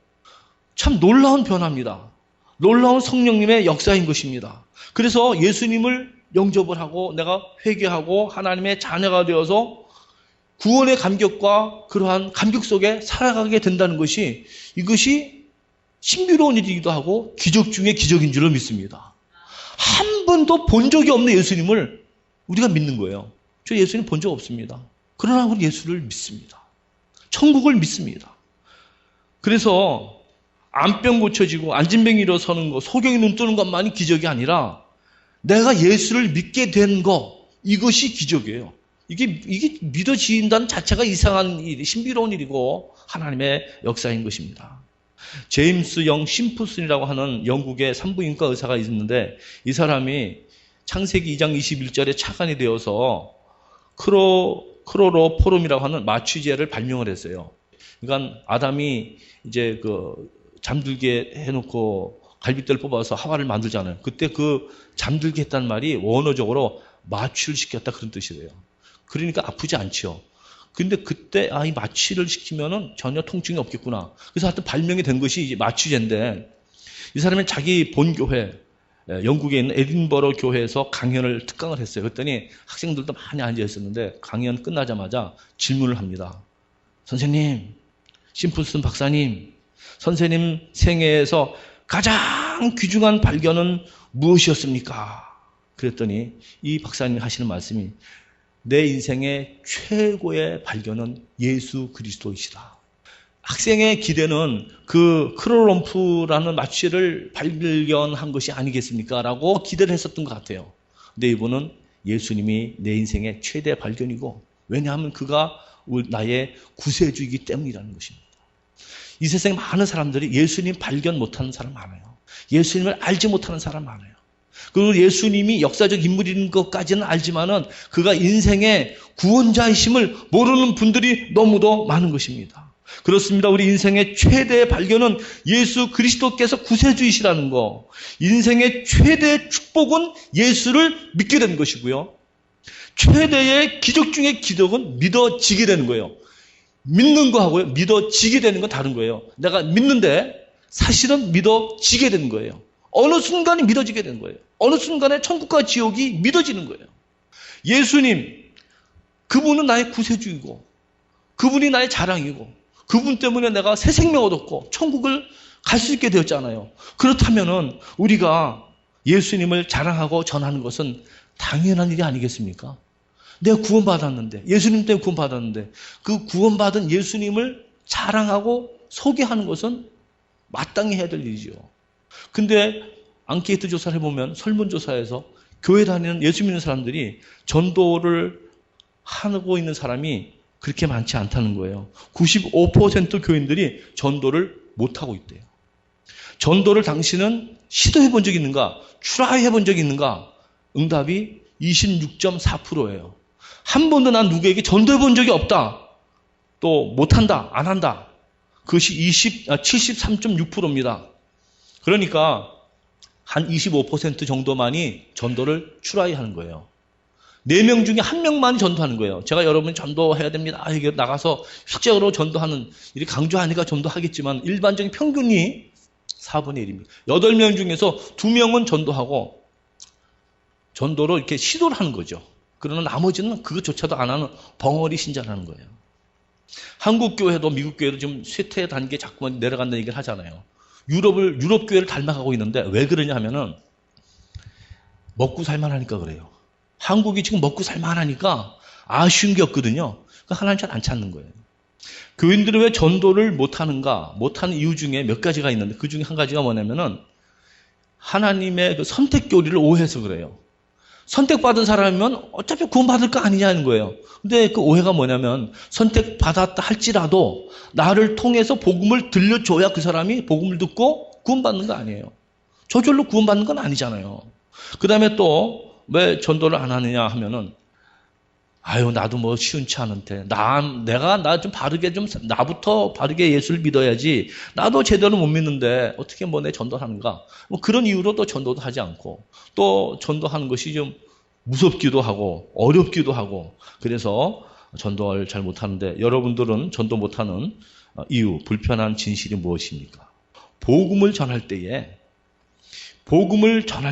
참 놀라운 변화입니다. 놀라운 성령님의 역사인 것입니다. 그래서 예수님을 영접을 하고 내가 회개하고 하나님의 자녀가 되어서 구원의 감격과 그러한 감격 속에 살아가게 된다는 것이 이것이 신비로운 일이기도 하고 기적 중에 기적인 줄로 믿습니다. 한 번도 본 적이 없는 예수님을 우리가 믿는 거예요. 저 예수님 본 적 없습니다. 그러나 우리 예수를 믿습니다. 천국을 믿습니다. 그래서 암병 고쳐지고 안진병이 일어서는 것, 소경이 눈 뜨는 것만이 기적이 아니라 내가 예수를 믿게 된 것, 이것이 기적이에요. 이게 믿어진다는 자체가 이상한 일, 신비로운 일이고 하나님의 역사인 것입니다. 제임스 영 심프슨이라고 하는 영국의 산부인과 의사가 있는데 이 사람이 창세기 2장 21절에 착안이 되어서 크로로포름이라고 하는 마취제를 발명을 했어요. 그러니까 아담이 이제 잠들게 해놓고 갈빗대를 뽑아서 하와를 만들잖아요. 그때 그 잠들게 했다는 말이 원어적으로 마취를 시켰다 그런 뜻이래요. 그러니까 아프지 않죠. 근데 그때 이 마취를 시키면은 전혀 통증이 없겠구나. 그래서 하여튼 발명이 된 것이 이제 마취제인데, 이 사람은 자기 본 교회, 영국에 있는 에딘버러 교회에서 강연을 특강을 했어요. 그랬더니 학생들도 많이 앉아 있었는데 강연 끝나자마자 질문을 합니다. 선생님, 심플슨 박사님, 선생님 생애에서 가장 귀중한 발견은 무엇이었습니까? 그랬더니 이 박사님이 하시는 말씀이, 내 인생의 최고의 발견은 예수 그리스도이시다. 학생의 기대는 그 크로롬프라는 마취를 발견한 것이 아니겠습니까? 라고 기대를 했었던 것 같아요. 근데 이분은 예수님이 내 인생의 최대 발견이고, 왜냐하면 그가 나의 구세주이기 때문이라는 것입니다. 이 세상에 많은 사람들이 예수님 발견 못하는 사람 많아요. 예수님을 알지 못하는 사람 많아요. 그리고 예수님이 역사적 인물인 것까지는 알지만은 그가 인생의 구원자이심을 모르는 분들이 너무도 많은 것입니다. 그렇습니다. 우리 인생의 최대의 발견은 예수 그리스도께서 구세주이시라는 거. 인생의 최대의 축복은 예수를 믿게 되는 것이고요. 최대의 기적 중의 기적은 믿어지게 되는 거예요. 믿는 거하고요, 믿어지게 되는 건 다른 거예요. 내가 믿는데 사실은 믿어지게 되는 거예요. 어느 순간이 믿어지게 되는 거예요. 어느 순간에 천국과 지옥이 믿어지는 거예요. 예수님, 그분은 나의 구세주이고, 그분이 나의 자랑이고, 그분 때문에 내가 새 생명 얻었고 천국을 갈 수 있게 되었잖아요. 그렇다면은 우리가 예수님을 자랑하고 전하는 것은 당연한 일이 아니겠습니까? 내가 구원받았는데, 예수님 때문에 구원받았는데, 그 구원받은 예수님을 자랑하고 소개하는 것은 마땅히 해야 될 일이죠. 근데 앙케이트 조사를 해보면, 설문조사에서 교회 다니는 예수 믿는 사람들이 전도를 하고 있는 사람이 그렇게 많지 않다는 거예요. 95% 교인들이 전도를 못하고 있대요. 전도를 당신은 시도해 본 적이 있는가? 트라이 해본 적이 있는가? 응답이 26.4%예요. 한 번도 난 누구에게 전도해 본 적이 없다. 또 못한다, 안 한다. 그것이 73.6%입니다. 그러니까 한 25% 정도만이 전도를 트라이 하는 거예요. 4명 중에 1명만 전도하는 거예요. 제가 여러분 전도해야 됩니다. 이게 나가서 실제로 전도하는, 이렇게 강조하니까 전도하겠지만 일반적인 평균이 4분의 1입니다. 8명 중에서 2명은 전도하고 전도로 이렇게 시도를 하는 거죠. 그러나 나머지는 그것조차도 안 하는 벙어리 신자라는 거예요. 한국 교회도 미국 교회도 지금 쇠퇴 단계에 자꾸만 내려간다는 얘기를 하잖아요. 유럽 교회를 닮아가고 있는데 왜 그러냐 하면은 먹고 살만하니까 그래요. 한국이 지금 먹고 살만하니까 아쉬운 게 없거든요. 그러니까 하나님 잘 안 찾는 거예요. 교인들이 왜 전도를 못하는가? 못하는 이유 중에 몇 가지가 있는데 그 중에 한 가지가 뭐냐면은 하나님의 그 선택 교리를 오해해서 그래요. 선택받은 사람이면 어차피 구원받을 거 아니냐는 거예요. 근데 그 오해가 뭐냐면 선택받았다 할지라도 나를 통해서 복음을 들려줘야 그 사람이 복음을 듣고 구원받는 거 아니에요. 저절로 구원받는 건 아니잖아요. 그 다음에 또 왜 전도를 안 하느냐 하면은 나도 뭐 시원치 않은데 내가 좀 바르게 좀 나부터 바르게 예수를 믿어야지 나도 제대로 못 믿는데 어떻게 뭐 내 전도하는가 뭐 그런 이유로 또 전도도 하지 않고 또 전도하는 것이 좀 무섭기도 하고 어렵기도 하고 그래서 전도를 잘 못하는데 여러분들은 전도 못하는 이유 불편한 진실이 무엇입니까? 복음을 전할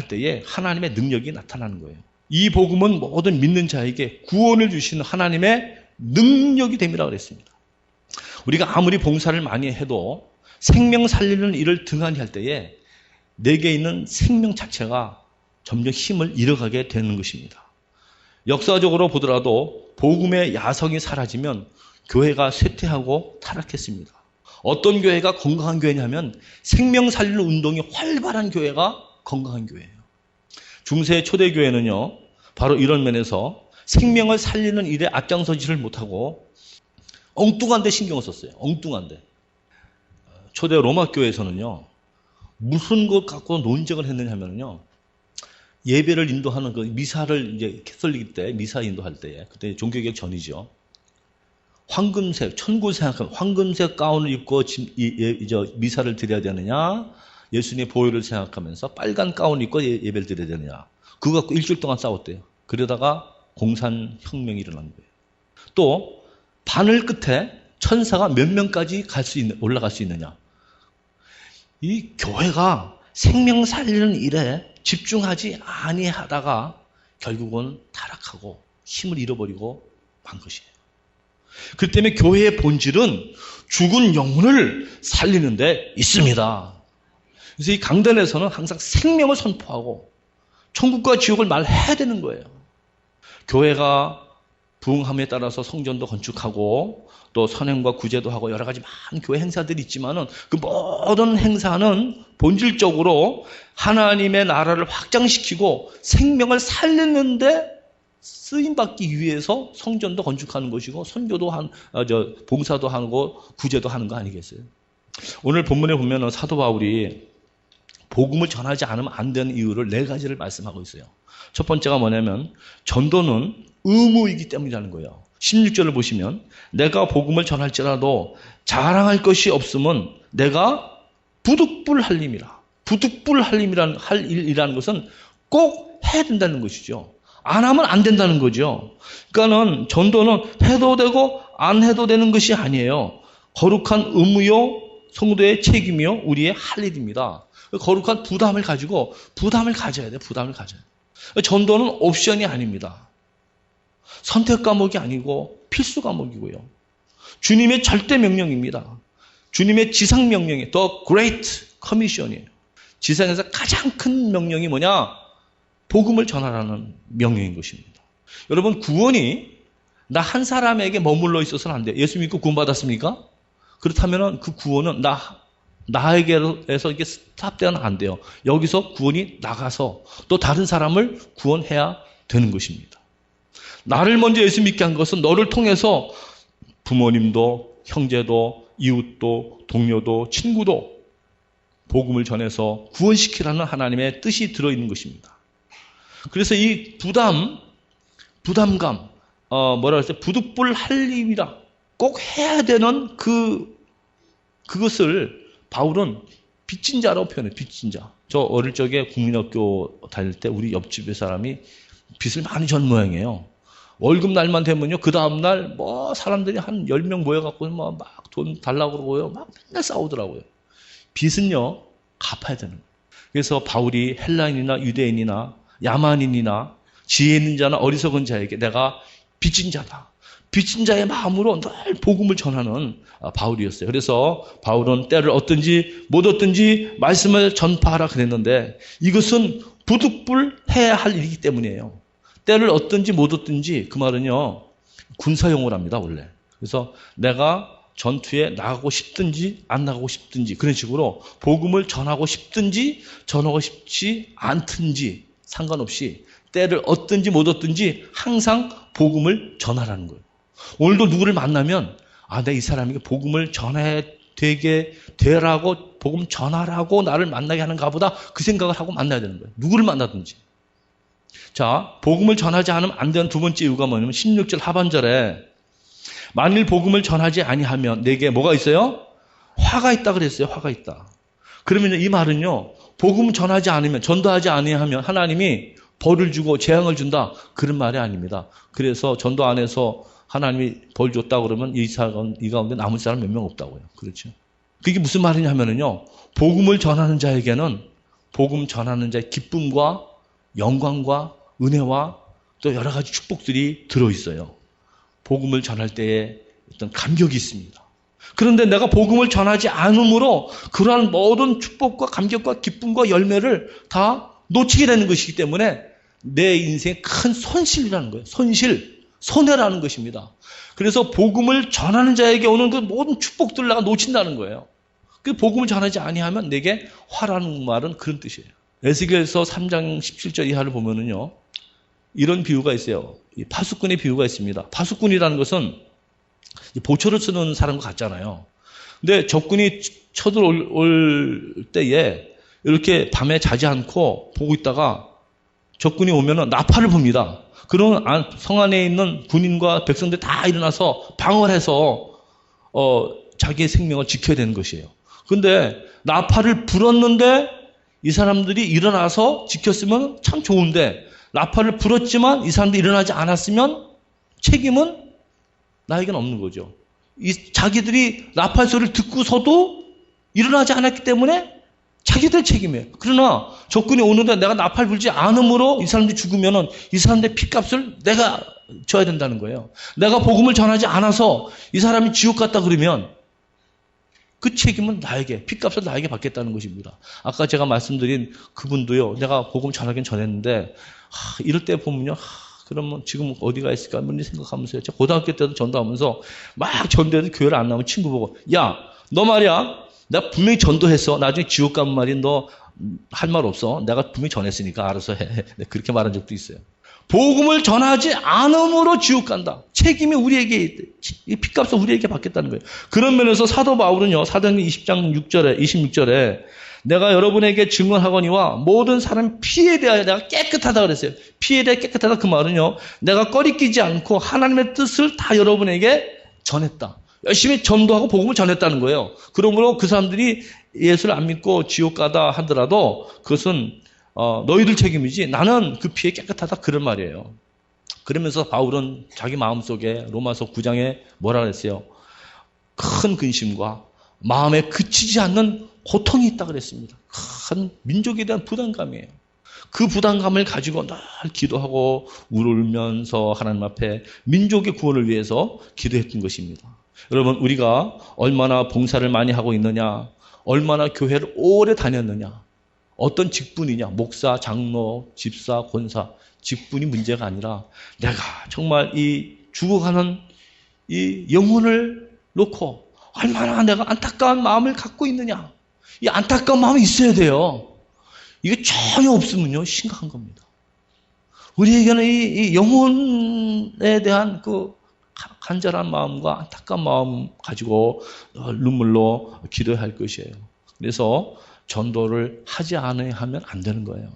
때에 하나님의 능력이 나타나는 거예요. 이 복음은 모든 믿는 자에게 구원을 주시는 하나님의 능력이 됨이라 그랬습니다. 우리가 아무리 봉사를 많이 해도 생명 살리는 일을 등한히 할 때에 내게 있는 생명 자체가 점점 힘을 잃어가게 되는 것입니다. 역사적으로 보더라도 복음의 야성이 사라지면 교회가 쇠퇴하고 타락했습니다. 어떤 교회가 건강한 교회냐면 생명 살리는 운동이 활발한 교회가 건강한 교회예요. 중세 초대교회는요, 바로 이런 면에서 생명을 살리는 일에 앞장서지를 못하고 엉뚱한 데 신경을 썼어요. 엉뚱한 데. 초대 로마 교회에서는요, 무슨 것 갖고 논쟁을 했느냐 하면요, 예배를 인도하는 그 미사를 이제 캐톨릭 때 미사 인도할 때, 그때 종교개혁 전이죠. 황금색, 천구 생각하면 황금색 가운을 입고 미사를 드려야 되느냐, 예수님의 보혈을 생각하면서 빨간 가운 입고 예배를 드려야 되느냐. 그거 갖고 일주일 동안 싸웠대요. 그러다가 공산혁명이 일어난 거예요. 또 바늘 끝에 천사가 몇 명까지 올라갈 수 있느냐. 이 교회가 생명 살리는 일에 집중하지 아니하다가 결국은 타락하고 힘을 잃어버리고 만 것이에요. 그 때문에 교회의 본질은 죽은 영혼을 살리는 데 있습니다. 그래서 이 강단에서는 항상 생명을 선포하고 천국과 지옥을 말해야 되는 거예요. 교회가 부흥함에 따라서 성전도 건축하고 또 선행과 구제도 하고 여러 가지 많은 교회 행사들이 있지만은 그 모든 행사는 본질적으로 하나님의 나라를 확장시키고 생명을 살리는데 쓰임받기 위해서 성전도 건축하는 것이고 선교도 봉사도 하고 구제도 하는 거 아니겠어요? 오늘 본문에 보면은 사도 바울이 복음을 전하지 않으면 안 되는 이유를 4가지를 말씀하고 있어요. 첫 번째가 뭐냐면 전도는 의무이기 때문이라는 거예요. 16절을 보시면 내가 복음을 전할지라도 자랑할 것이 없으면 내가 부득불할림이라. 부득불할림이란 할 일이라는 것은 꼭 해야 된다는 것이죠. 안 하면 안 된다는 거죠. 그러니까는 전도는 해도 되고 안 해도 되는 것이 아니에요. 거룩한 의무요, 성도의 책임이요, 우리의 할 일입니다. 거룩한 부담을 가지고 부담을 가져야 돼요. 부담을 가져야 돼요. 전도는 옵션이 아닙니다. 선택 과목이 아니고 필수 과목이고요. 주님의 절대 명령입니다. 주님의 지상 명령이 The Great Commission이에요. 지상에서 가장 큰 명령이 뭐냐? 복음을 전하라는 명령인 것입니다. 여러분, 구원이 나 한 사람에게 머물러 있어서는 안 돼요. 예수 믿고 구원받았습니까? 그렇다면 그 구원은 나에게서 이게 스탑되면 안 돼요. 여기서 구원이 나가서 또 다른 사람을 구원해야 되는 것입니다. 나를 먼저 예수 믿게 한 것은 너를 통해서 부모님도, 형제도, 이웃도, 동료도, 친구도 복음을 전해서 구원시키라는 하나님의 뜻이 들어있는 것입니다. 그래서 이 부담감, 부득불할림이라 꼭 해야 되는 그것을 바울은 빚진 자라고 표현해요. 빚진 자. 저 어릴 적에 국민학교 다닐 때 우리 옆집의 사람이 빚을 많이 전 모양이에요. 월급 날만 되면요, 그 다음날 사람들이 한 10명 모여갖고 막 돈 달라고 그러고요. 막 맨날 싸우더라고요. 빚은요, 갚아야 되는 거예요. 그래서 바울이 헬라인이나 유대인이나 야만인이나 지혜 있는 자나 어리석은 자에게 내가 빚진 자다. 빚진 자의 마음으로 늘 복음을 전하는 바울이었어요. 그래서 바울은 때를 얻든지 못 얻든지 말씀을 전파하라 그랬는데 이것은 부득불해야 할 일이기 때문이에요. 때를 얻든지 못 얻든지 그 말은요, 군사용어랍니다, 원래. 그래서 내가 전투에 나가고 싶든지 안 나가고 싶든지 그런 식으로 복음을 전하고 싶든지 전하고 싶지 않든지 상관없이 때를 얻든지 못 얻든지 항상 복음을 전하라는 거예요. 오늘도 누구를 만나면 내가 이 사람에게 복음을 전해야 되라고 복음 전하라고 나를 만나게 하는가 보다 그 생각을 하고 만나야 되는 거예요. 누구를 만나든지. 자, 복음을 전하지 않으면 안 되는 두 번째 이유가 뭐냐면 16절 하반절에 만일 복음을 전하지 아니하면 내게 뭐가 있어요? 화가 있다 그랬어요. 화가 있다. 그러면 이 말은요, 복음 전하지 않으면, 전도하지 아니하면 하나님이 벌을 주고 재앙을 준다, 그런 말이 아닙니다. 그래서 전도 안 해서 하나님이 벌 줬다 그러면 이 가운데 남은 사람 몇 명 없다고요. 그렇죠? 그게 무슨 말이냐 하면은요, 복음을 전하는 자에게는 복음 전하는 자의 기쁨과 영광과 은혜와 또 여러 가지 축복들이 들어있어요. 복음을 전할 때에 어떤 감격이 있습니다. 그런데 내가 복음을 전하지 않으므로 그러한 모든 축복과 감격과 기쁨과 열매를 다 놓치게 되는 것이기 때문에 내 인생의 큰 손실이라는 거예요. 손해라는 것입니다. 그래서 복음을 전하는 자에게 오는 그 모든 축복들을 내가 놓친다는 거예요. 그 복음을 전하지 아니하면 내게 화라는 말은 그런 뜻이에요. 에스겔서 3장 17절 이하를 보면은요, 이런 비유가 있어요. 이 파수꾼의 비유가 있습니다. 파수꾼이라는 것은 보초를 쓰는 사람과 같잖아요. 근데 적군이 쳐들어올 때에 이렇게 밤에 자지 않고 보고 있다가 적군이 오면은 나팔을 붑니다. 그런 성 안에 있는 군인과 백성들 다 일어나서 방어를 해서 자기의 생명을 지켜야 되는 것이에요. 근데 나팔을 불었는데 이 사람들이 일어나서 지켰으면 참 좋은데 나팔을 불었지만 이 사람들이 일어나지 않았으면 책임은 나에게는 없는 거죠. 자기들이 나팔 소리를 듣고서도 일어나지 않았기 때문에 자기들 책임이에요. 그러나 적군이 오는데 내가 나팔 불지 않음으로 이 사람들이 죽으면은 이 사람들의 피값을 내가 져야 된다는 거예요. 내가 복음을 전하지 않아서 이 사람이 지옥 갔다 그러면 그 책임은 나에게, 피값을 나에게 받겠다는 것입니다. 아까 제가 말씀드린 그분도요, 내가 복음 전하긴 전했는데, 이럴 때 보면요, 그러면 지금 어디가 있을까? 이런 생각하면서요. 제가 고등학교 때도 전도하면서 막 전도해도 교회를 안 나오면 친구 보고, 야, 너 말이야, 내가 분명히 전도했어. 나중에 지옥 가면 말이 너 할 말 없어. 내가 분명히 전했으니까 알아서 해. 그렇게 말한 적도 있어요. 복음을 전하지 않음으로 지옥 간다. 책임이 우리에게, 이 핏값을 우리에게 받겠다는 거예요. 그런 면에서 사도 바울은요, 사도행전 20장 26절에 내가 여러분에게 증언하거니와 모든 사람 피에 대하여 내가 깨끗하다 그랬어요. 피에 대해 깨끗하다 그 말은요, 내가 꺼리끼지 않고 하나님의 뜻을 다 여러분에게 전했다. 열심히 전도하고 복음을 전했다는 거예요. 그러므로 그 사람들이 예수를 안 믿고 지옥 가다 하더라도 그것은 너희들 책임이지 나는 그 피에 깨끗하다 그런 말이에요. 그러면서 바울은 자기 마음속에 로마서 9장에 뭐라 그랬어요? 큰 근심과 마음에 그치지 않는 고통이 있다 그랬습니다. 큰 민족에 대한 부담감이에요. 그 부담감을 가지고 늘 기도하고 울면서 하나님 앞에 민족의 구원을 위해서 기도했던 것입니다. 여러분, 우리가 얼마나 봉사를 많이 하고 있느냐, 얼마나 교회를 오래 다녔느냐, 어떤 직분이냐, 목사, 장로, 집사, 권사, 직분이 문제가 아니라 내가 정말 이 죽어가는 이 영혼을 놓고 얼마나 내가 안타까운 마음을 갖고 있느냐. 이 안타까운 마음이 있어야 돼요. 이게 전혀 없으면요, 심각한 겁니다. 우리에게는 이 영혼에 대한 그 간절한 마음과 안타까운 마음 가지고 눈물로 기도해야 할 것이에요. 그래서 전도를 하지 않아야 하면 안 되는 거예요.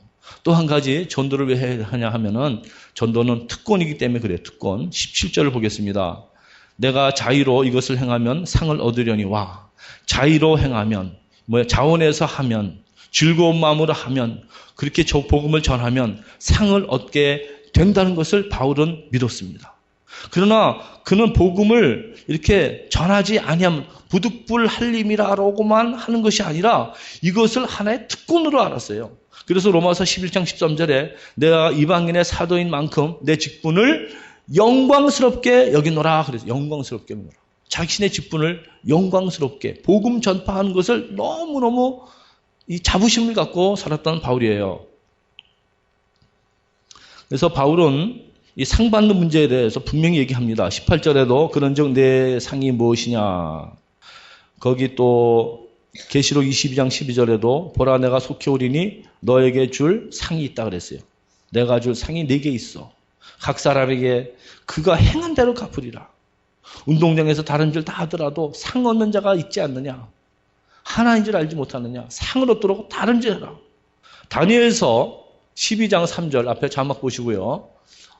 또 한 가지 전도를 왜 해야 하냐 하면은 전도는 특권이기 때문에 그래요. 특권. 17절을 보겠습니다. 내가 자의로 이것을 행하면 상을 얻으려니 와. 자의로 행하면, 자원해서 하면, 즐거운 마음으로 하면, 그렇게 저 복음을 전하면 상을 얻게 된다는 것을 바울은 믿었습니다. 그러나 그는 복음을 이렇게 전하지 아니하면 부득불 할림이라고만 하는 것이 아니라 이것을 하나의 특권으로 알았어요. 그래서 로마서 11장 13절에 내가 이방인의 사도인 만큼 내 직분을 영광스럽게 여기노라 그래서 영광스럽게 여기노라. 자신의 직분을 영광스럽게 복음 전파하는 것을 너무너무 이 자부심을 갖고 살았던 바울이에요. 그래서 바울은 이 상 받는 문제에 대해서 분명히 얘기합니다. 18절에도 그런즉 내 상이 무엇이냐. 거기 또 계시록 22장 12절에도 보라 내가 속히 오리니 너에게 줄 상이 있다 그랬어요. 내가 줄 상이 4개 있어. 각 사람에게 그가 행한 대로 갚으리라. 운동장에서 다른 줄 다 하더라도 상 얻는 자가 있지 않느냐. 하나인 줄 알지 못하느냐. 상을 얻도록 다른 줄 해라. 다니엘서 12장 3절 앞에 자막 보시고요.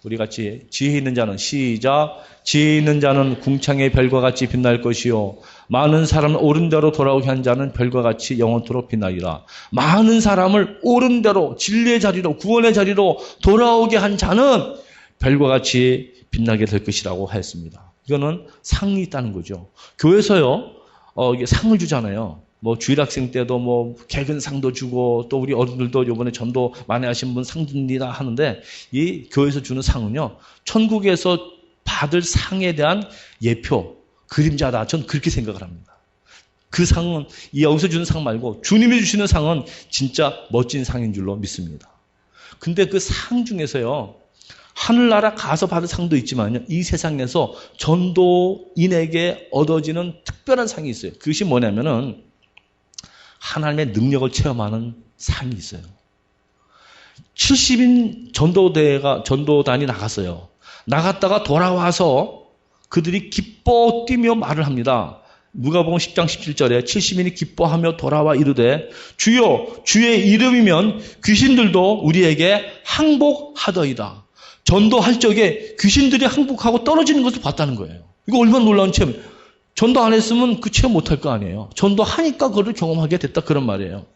우리 같이 지혜 있는 자는 시작. 지혜 있는 자는 궁창의 별과 같이 빛날 것이요 많은 사람을 옳은 대로 돌아오게 한 자는 별과 같이 영원토록 빛나리라. 많은 사람을 옳은 대로 진리의 자리로 구원의 자리로 돌아오게 한 자는 별과 같이 빛나게 될 것이라고 하였습니다. 이거는 상이 있다는 거죠. 교회에서요 이게 상을 주잖아요. 뭐 주일학생 때도 뭐 개근상도 주고 또 우리 어른들도 이번에 전도 많이 하신 분 상 줍니다 하는데 이 교회에서 주는 상은요 천국에서 받을 상에 대한 예표, 그림자다. 전 그렇게 생각을 합니다. 그 상은 여기서 주는 상 말고 주님이 주시는 상은 진짜 멋진 상인 줄로 믿습니다. 근데 그 상 중에서요 하늘나라 가서 받을 상도 있지만요 이 세상에서 전도인에게 얻어지는 특별한 상이 있어요. 그것이 뭐냐면은 하나님의 능력을 체험하는 상이 있어요. 70인 전도단이 나갔어요. 나갔다가 돌아와서 그들이 기뻐 뛰며 말을 합니다. 누가복음 10장 17절에 70인이 기뻐하며 돌아와 이르되 주여 주의 이름이면 귀신들도 우리에게 항복하더이다. 전도할 적에 귀신들이 항복하고 떨어지는 것을 봤다는 거예요. 이거 얼마나 놀라운 체험이에요. 전도 안 했으면 그 체험 못할 거 아니에요. 전도하니까 그걸 경험하게 됐다 그런 말이에요.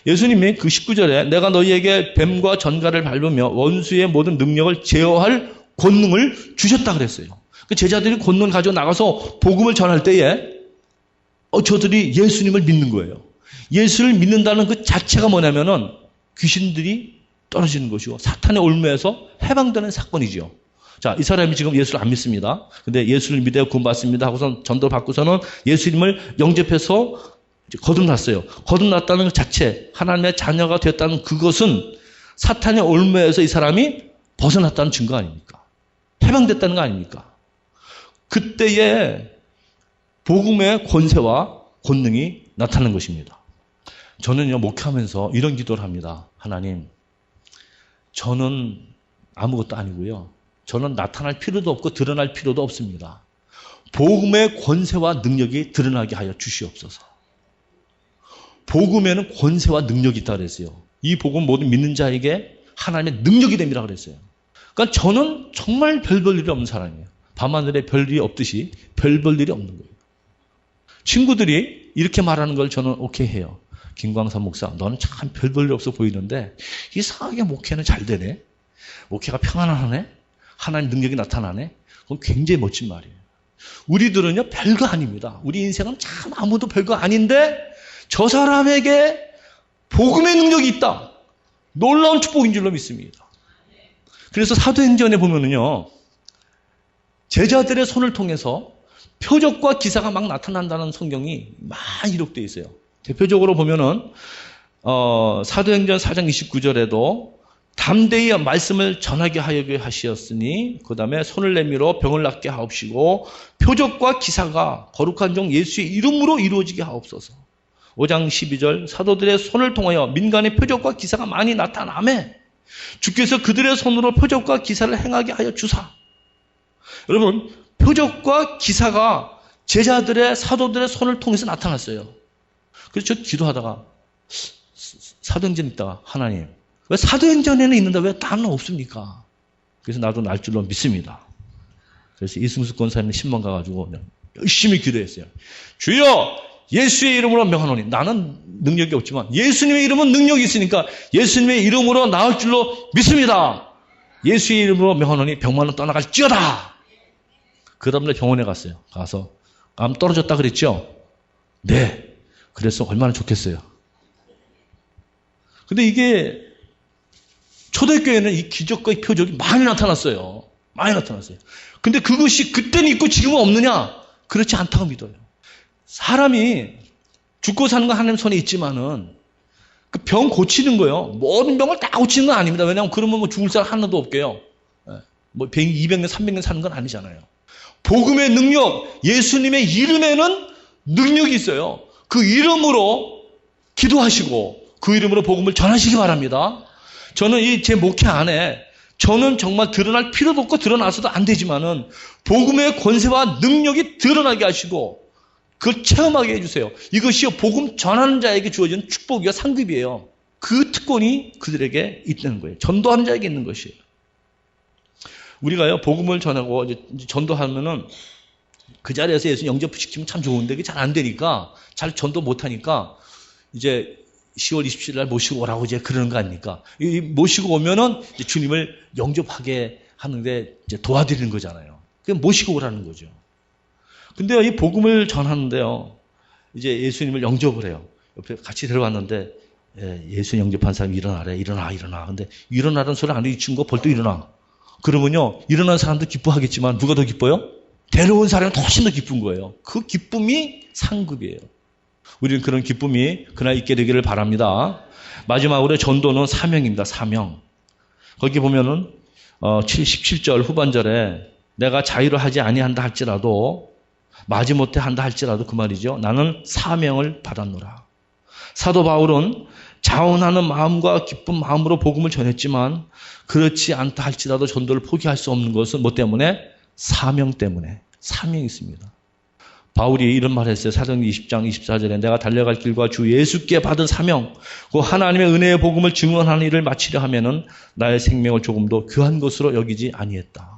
예수님이 그 19절에 내가 너희에게 뱀과 전갈을 밟으며 원수의 모든 능력을 제어할 권능을 주셨다 그랬어요. 그 제자들이 권능을 가지고 나가서 복음을 전할 때에 저들이 예수님을 믿는 거예요. 예수를 믿는다는 그 자체가 뭐냐면은 귀신들이 떨어지는 것이고 사탄의 올무에서 해방되는 사건이죠. 자, 이 사람이 지금 예수를 안 믿습니다. 근데 예수를 믿어 구원받습니다 하고선 전도를 받고서는 예수님을 영접해서 거듭났어요. 거듭났다는 것 자체, 하나님의 자녀가 되었다는 그것은 사탄의 올무에서 이 사람이 벗어났다는 증거 아닙니까? 해방됐다는 거 아닙니까? 그때에 복음의 권세와 권능이 나타나는 것입니다. 저는요, 목회하면서 이런 기도를 합니다. 하나님, 저는 아무것도 아니고요. 저는 나타날 필요도 없고 드러날 필요도 없습니다. 복음의 권세와 능력이 드러나게 하여 주시옵소서. 복음에는 권세와 능력이 있다 그랬어요. 이 복음 모든 믿는 자에게 하나님의 능력이 됩니다 그랬어요. 그러니까 저는 정말 별 볼 일이 없는 사람이에요. 밤하늘에 별일이 없듯이 별 볼 일이 없는 거예요. 친구들이 이렇게 말하는 걸 저는 오케이 해요. 김광삼 목사, 너는 참 별 볼 일 없어 보이는데 이상하게 목회는 잘 되네. 목회가 평안하네. 하나님 능력이 나타나네. 그건 굉장히 멋진 말이에요. 우리들은요, 별거 아닙니다. 우리 인생은 참 아무도 별거 아닌데 저 사람에게 복음의 능력이 있다. 놀라운 축복인 줄로 믿습니다. 그래서 사도행전에 보면은요, 제자들의 손을 통해서 표적과 기사가 막 나타난다는 성경이 많이 기록되어 있어요. 대표적으로 보면은 사도행전 4장 29절에도 담대히 말씀을 전하게 하여 하시었으니 그 다음에 손을 내밀어 병을 낫게 하옵시고 표적과 기사가 거룩한 종 예수의 이름으로 이루어지게 하옵소서. 5장 12절 사도들의 손을 통하여 민간의 표적과 기사가 많이 나타나매 주께서 그들의 손으로 표적과 기사를 행하게 하여 주사. 여러분, 표적과 기사가 제자들의 사도들의 손을 통해서 나타났어요. 그래서 저 기도하다가 사도행전 있다가 하나님, 왜 사도행전에는 있는데 왜 나는 없습니까? 그래서 나도 날 줄로 믿습니다. 그래서 이승숙 권사님 신방 가가지고 열심히 기도했어요. 주여 예수의 이름으로 명하노니. 나는 능력이 없지만 예수님의 이름은 능력이 있으니까 예수님의 이름으로 나을 줄로 믿습니다. 예수의 이름으로 명하노니 병만은 떠나갈지어다. 그 다음날 병원에 갔어요. 가서 암 떨어졌다 그랬죠? 네. 그래서 얼마나 좋겠어요. 근데 이게 초대교회는 이 기적과 이 표적이 많이 나타났어요. 많이 나타났어요. 근데 그것이 그때는 있고 지금은 없느냐? 그렇지 않다고 믿어요. 사람이 죽고 사는 건 하나님 손에 있지만은 그 병 고치는 거요. 모든 병을 다 고치는 건 아닙니다. 왜냐하면 그러면 뭐 죽을 사람 하나도 없게요. 뭐 200년, 300년 사는 건 아니잖아요. 복음의 능력, 예수님의 이름에는 능력이 있어요. 그 이름으로 기도하시고 그 이름으로 복음을 전하시기 바랍니다. 저는 이 제 목회 안에 저는 정말 드러날 필요도 없고 드러나서도 안 되지만은 복음의 권세와 능력이 드러나게 하시고 그걸 체험하게 해주세요. 이것이 복음 전하는 자에게 주어진 축복이요 상급이에요. 그 특권이 그들에게 있다는 거예요. 전도하는 자에게 있는 것이에요. 우리가요 복음을 전하고 이제 전도하면은 그 자리에서 예수 영접시키면 참 좋은데 그게 잘 안 되니까 잘 전도 못하니까 이제 10월 27일 날 모시고 오라고 이제 그러는 거 아닙니까? 이 모시고 오면은 이제 주님을 영접하게 하는데 이제 도와드리는 거잖아요. 그냥 모시고 오라는 거죠. 근데 이 복음을 전하는데요, 이제 예수님을 영접을 해요. 옆에 같이 들어갔는데, 예수 영접한 사람이 일어나래, 일어나. 근데 일어나라는 소리 안 해. 이 친구가 벌떡 일어나. 그러면요, 일어난 사람도 기뻐하겠지만 누가 더 기뻐요? 데려온 사람이 훨씬 더 기쁜 거예요. 그 기쁨이 상급이에요. 우리는 그런 기쁨이 그날 있게 되기를 바랍니다. 마지막으로 전도는 사명입니다. 사명. 거기 보면은 17절 후반절에 내가 자유를 하지 아니한다 할지라도 마지못해 한다 할지라도 그 말이죠. 나는 사명을 받았노라. 사도 바울은 자원하는 마음과 기쁜 마음으로 복음을 전했지만 그렇지 않다 할지라도 전도를 포기할 수 없는 것은 뭐 때문에? 사명 때문에. 사명이 있습니다. 바울이 이런 말을 했어요. 사도행전 20장 24절에 내가 달려갈 길과 주 예수께 받은 사명, 그 하나님의 은혜의 복음을 증언하는 일을 마치려 하면은 나의 생명을 조금도 귀한 것으로 여기지 아니했다.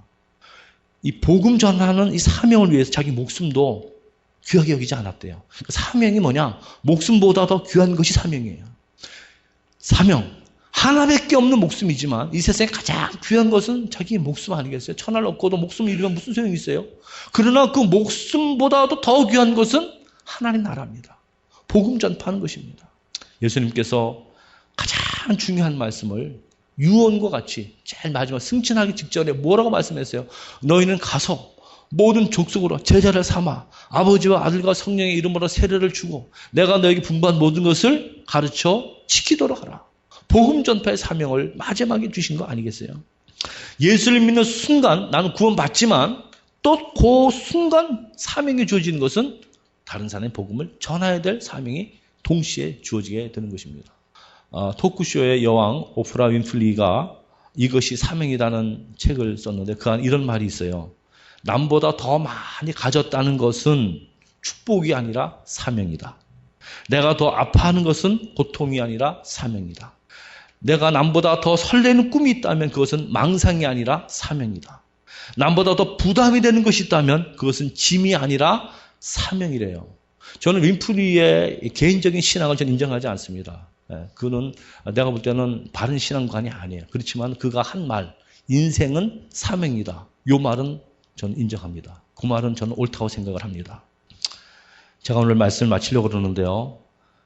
이 복음 전하는 이 사명을 위해서 자기 목숨도 귀하게 여기지 않았대요. 사명이 뭐냐? 목숨보다 더 귀한 것이 사명이에요. 사명. 하나밖에 없는 목숨이지만 이 세상에 가장 귀한 것은 자기의 목숨 아니겠어요? 천하를 얻고도 목숨을 잃으면 무슨 소용이 있어요? 그러나 그 목숨보다도 더 귀한 것은 하나님 나라입니다. 복음 전파하는 것입니다. 예수님께서 가장 중요한 말씀을 유언과 같이 제일 마지막 승천하기 직전에 뭐라고 말씀했어요? 너희는 가서 모든 족속으로 제자를 삼아 아버지와 아들과 성령의 이름으로 세례를 주고 내가 너에게 분부한 모든 것을 가르쳐 지키도록 하라. 복음 전파의 사명을 마지막에 주신 거 아니겠어요? 예수를 믿는 순간 나는 구원받지만 또 그 순간 사명이 주어지는 것은 다른 사람의 복음을 전해야 될 사명이 동시에 주어지게 되는 것입니다. 토크쇼의 여왕 오프라 윈플리가 이것이 사명이라는 책을 썼는데 그 안에 이런 말이 있어요. 남보다 더 많이 가졌다는 것은 축복이 아니라 사명이다. 내가 더 아파하는 것은 고통이 아니라 사명이다. 내가 남보다 더 설레는 꿈이 있다면 그것은 망상이 아니라 사명이다. 남보다 더 부담이 되는 것이 있다면 그것은 짐이 아니라 사명이래요. 저는 윈프리의 개인적인 신앙을 저는 인정하지 않습니다. 그는 내가 볼 때는 바른 신앙관이 아니에요. 그렇지만 그가 한 말, 인생은 사명이다. 이 말은 저는 인정합니다. 그 말은 저는 옳다고 생각을 합니다. 제가 오늘 말씀을 마치려고 그러는데요.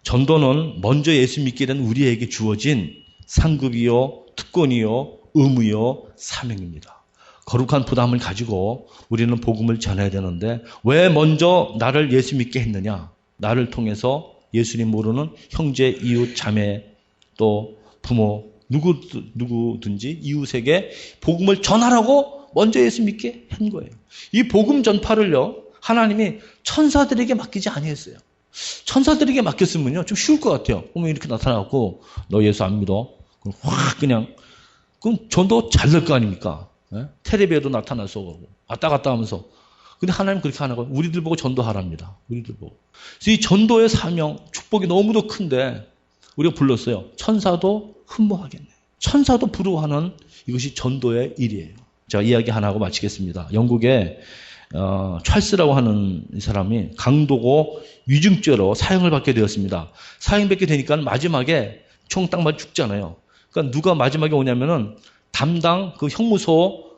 전도는 먼저 예수 믿게 된 우리에게 주어진 상급이요, 특권이요, 의무요, 사명입니다. 거룩한 부담을 가지고 우리는 복음을 전해야 되는데 왜 먼저 나를 예수 믿게 했느냐? 나를 통해서 예수님 모르는 형제, 이웃, 자매, 또 부모, 누구든지 이웃에게 복음을 전하라고 먼저 예수 믿게 한 거예요. 이 복음 전파를요, 하나님이 천사들에게 맡기지 아니했어요. 천사들에게 맡겼으면요, 좀 쉬울 것 같아요. 그러면 이렇게 나타나고, 너 예수 안 믿어? 그럼 확 그냥, 그럼 전도 잘 될 거 아닙니까? 예? 텔레비에도 나타나서 왔다 갔다 하면서. 근데 하나님 그렇게 안 하고, 우리들 보고 전도하랍니다. 우리들 보고. 그래서 이 전도의 사명, 축복이 너무도 큰데, 우리가 불렀어요. 천사도 흠모하겠네. 천사도 부러워하는 이것이 전도의 일이에요. 제가 이야기 하나 하고 마치겠습니다. 영국에 찰스라고 하는 이 사람이 강도고 위증죄로 사형을 받게 되었습니다. 사형받게 되니까 마지막에 총 딱 맞아 죽잖아요. 그러니까 누가 마지막에 오냐면은 담당 그 형무소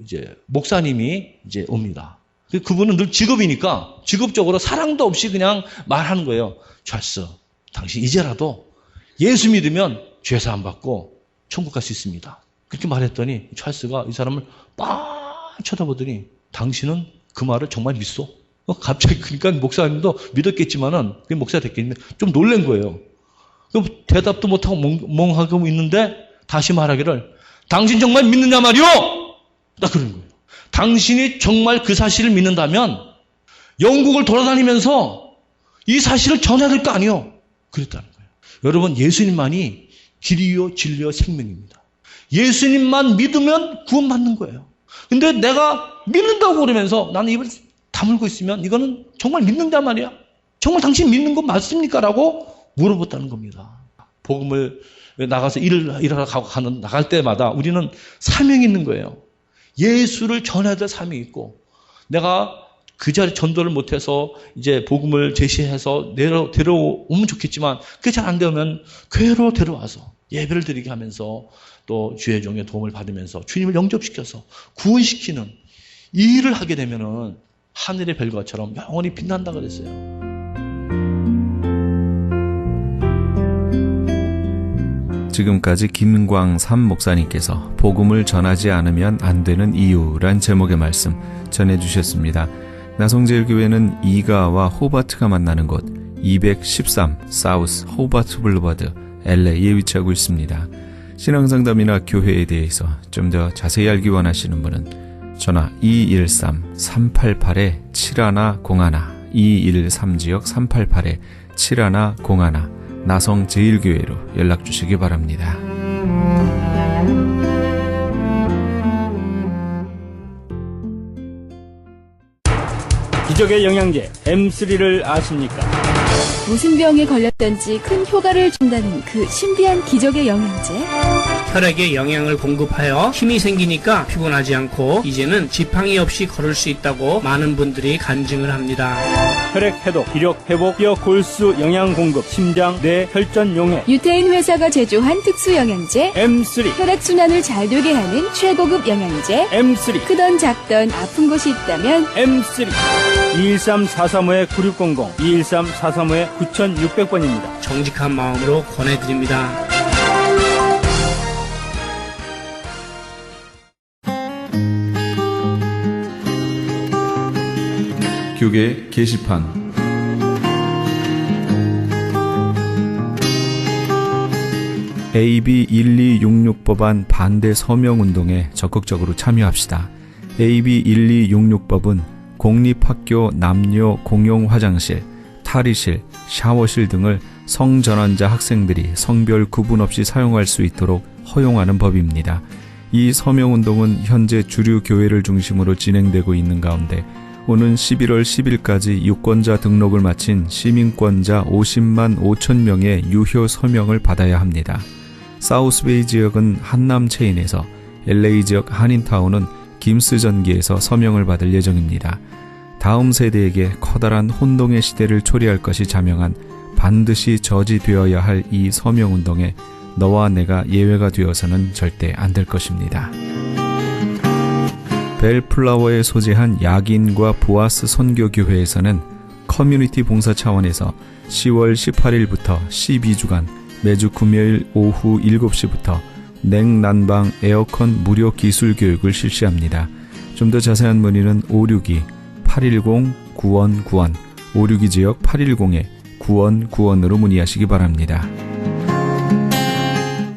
이제 목사님이 이제 옵니다. 그분은 늘 직업이니까 직업적으로 사랑도 없이 그냥 말하는 거예요. 찰스, 당신 이제라도 예수 믿으면 죄사함 받고 천국 갈 수 있습니다. 그렇게 말했더니 찰스가 이 사람을 빤 쳐다보더니 당신은 그 말을 정말 믿소? 갑자기 그러니까 목사님도 믿었겠지만은 그 목사 됐겠는데 좀 놀란 거예요. 그럼 대답도 못하고 멍하고 있는데 다시 말하기를 당신 정말 믿느냐 말이오? 딱 그런 거예요. 당신이 정말 그 사실을 믿는다면 영국을 돌아다니면서 이 사실을 전해야 될 거 아니오? 그랬다는 거예요. 여러분, 예수님만이 길이요 진리요 생명입니다. 예수님만 믿으면 구원받는 거예요. 근데 내가 믿는다고 그러면서 나는 입을 다물고 있으면 이거는 정말 믿는단 말이야? 정말 당신 믿는 거 맞습니까? 라고 물어봤다는 겁니다. 복음을 나가서 일하러 나갈 때마다 우리는 사명이 있는 거예요. 예수를 전해야 될 사명이 있고 내가 그 자리에 전도를 못해서 이제 복음을 제시해서 데려오면 좋겠지만 그게 잘 안 되면 교회로 데려와서 예배를 드리게 하면서 또 주의 종의 도움을 받으면서 주님을 영접시켜서 구원시키는 이 일을 하게 되면은 하늘의 별과처럼 영원히 빛난다 그랬어요. 지금까지 김광삼 목사님께서 복음을 전하지 않으면 안 되는 이유란 제목의 말씀 전해주셨습니다. 나성제일교회는 이가와 호바트가 만나는 곳 213 사우스 호바트 블루바드 LA에 위치하고 있습니다. 신앙상담이나 교회에 대해서 좀 더 자세히 알기 원하시는 분은 전화 213-388-7101 213지역 388-7101 나성제일교회로 연락 주시기 바랍니다. 기적의 영양제 M3를 아십니까? 무슨 병에 걸렸던지 큰 효과를 준다는 그 신비한 기적의 영양제. 혈액에 영양을 공급하여 힘이 생기니까 피곤하지 않고 이제는 지팡이 없이 걸을 수 있다고 많은 분들이 간증을 합니다. 혈액 해독, 기력 회복, 뼈 골수 영양 공급, 심장, 뇌, 혈전 용해. 유태인 회사가 제조한 특수 영양제. M3, 혈액순환을 잘 되게 하는 최고급 영양제. M3, 크던 작던 아픈 곳이 있다면 M3. 213-435-9600, 213-435-9600번입니다. 정직한 마음으로 권해드립니다. 교계 게시판 AB 1266 법안 반대 서명운동에 적극적으로 참여합시다. AB 1266법은 공립학교 남녀 공용 화장실, 탈의실, 샤워실 등을 성전환자 학생들이 성별 구분 없이 사용할 수 있도록 허용하는 법입니다. 이 서명운동은 현재 주류 교회를 중심으로 진행되고 있는 가운데 오는 11월 10일까지 유권자 등록을 마친 시민권자 50만 5천 명의 유효 서명을 받아야 합니다. 사우스베이 지역은 한남 체인에서, LA 지역 한인타운은 김스 전기에서 서명을 받을 예정입니다. 다음 세대에게 커다란 혼동의 시대를 초래할 것이 자명한 반드시 저지되어야 할 이 서명운동에 너와 내가 예외가 되어서는 절대 안 될 것입니다. 벨플라워에 소재한 야긴과 보아스 선교교회에서는 커뮤니티 봉사 차원에서 10월 18일부터 12주간 매주 금요일 오후 7시부터 냉난방 에어컨 무료 기술 교육을 실시합니다. 좀 더 자세한 문의는 562-810-9191, 562 지역 810-9191으로 문의하시기 바랍니다.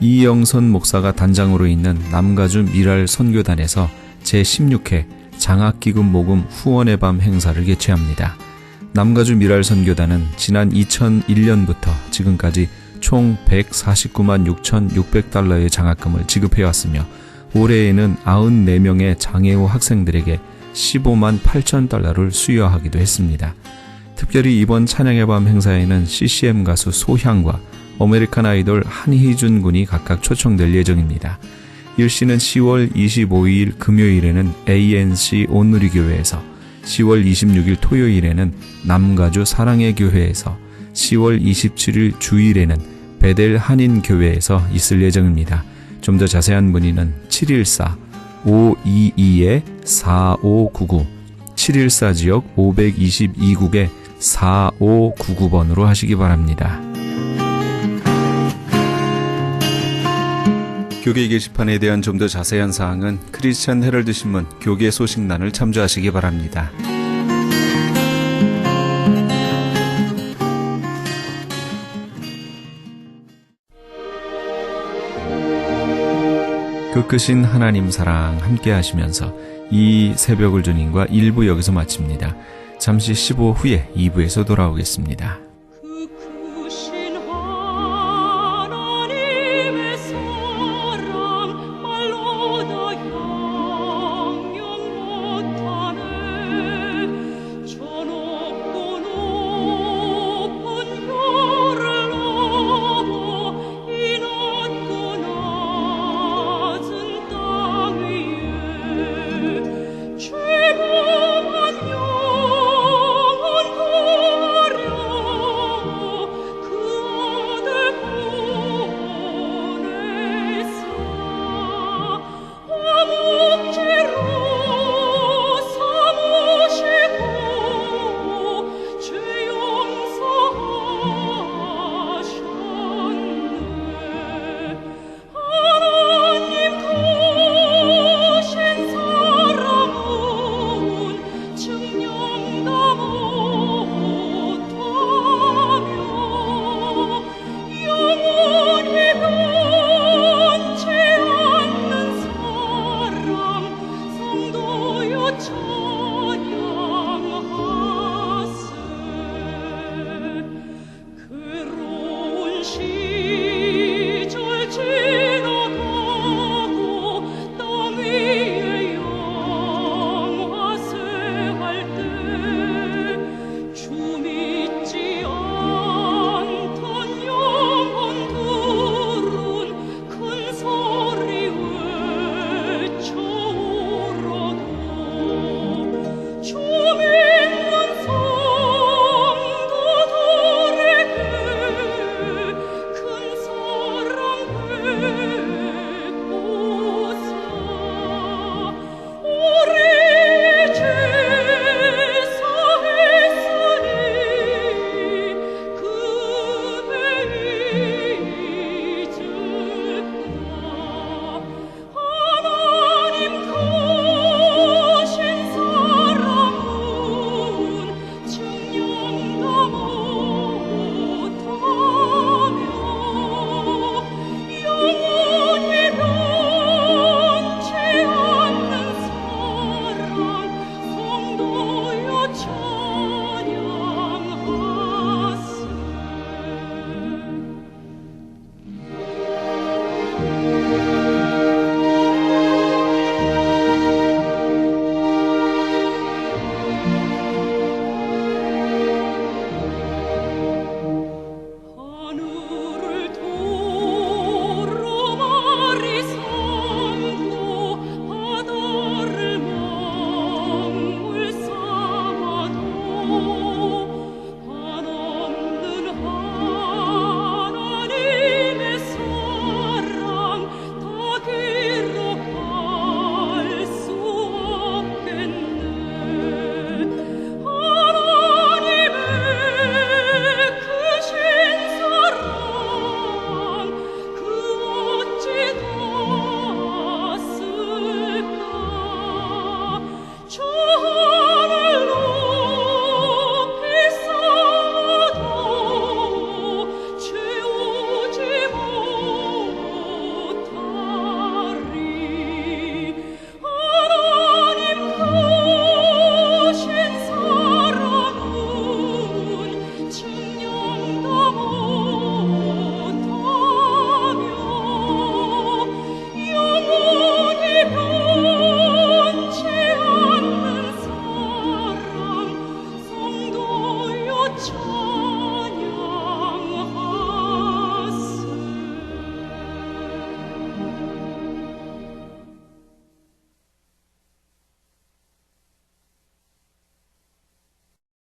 이영선 목사가 단장으로 있는 남가주 미랄 선교단에서 제16회 장학기금 모금 후원의 밤 행사를 개최합니다. 남가주 미랄 선교단은 지난 2001년부터 지금까지 총 149만 6,600달러의 장학금을 지급해왔으며 올해에는 94명의 장애우 학생들에게 15만 8천 달러를 수여하기도 했습니다. 특별히 이번 찬양의 밤 행사에는 CCM 가수 소향과 아메리칸 아이돌 한희준 군이 각각 초청될 예정입니다. 일시는 10월 25일 금요일에는 ANC 온누리교회에서, 10월 26일 토요일에는 남가주 사랑의 교회에서, 10월 27일 주일에는 베델 한인교회에서 있을 예정입니다. 좀 더 자세한 문의는 714-522-4599, 714 지역 522국에 4599번으로 하시기 바랍니다. 교계 게시판에 대한 좀 더 자세한 사항은 크리스천 헤럴드 신문 교계 소식란을 참조하시기 바랍니다. 그 크신 하나님 사랑 함께 하시면서 이 새벽을 주님과 1부 여기서 마칩니다. 잠시 15 후에 2부에서 돌아오겠습니다. 주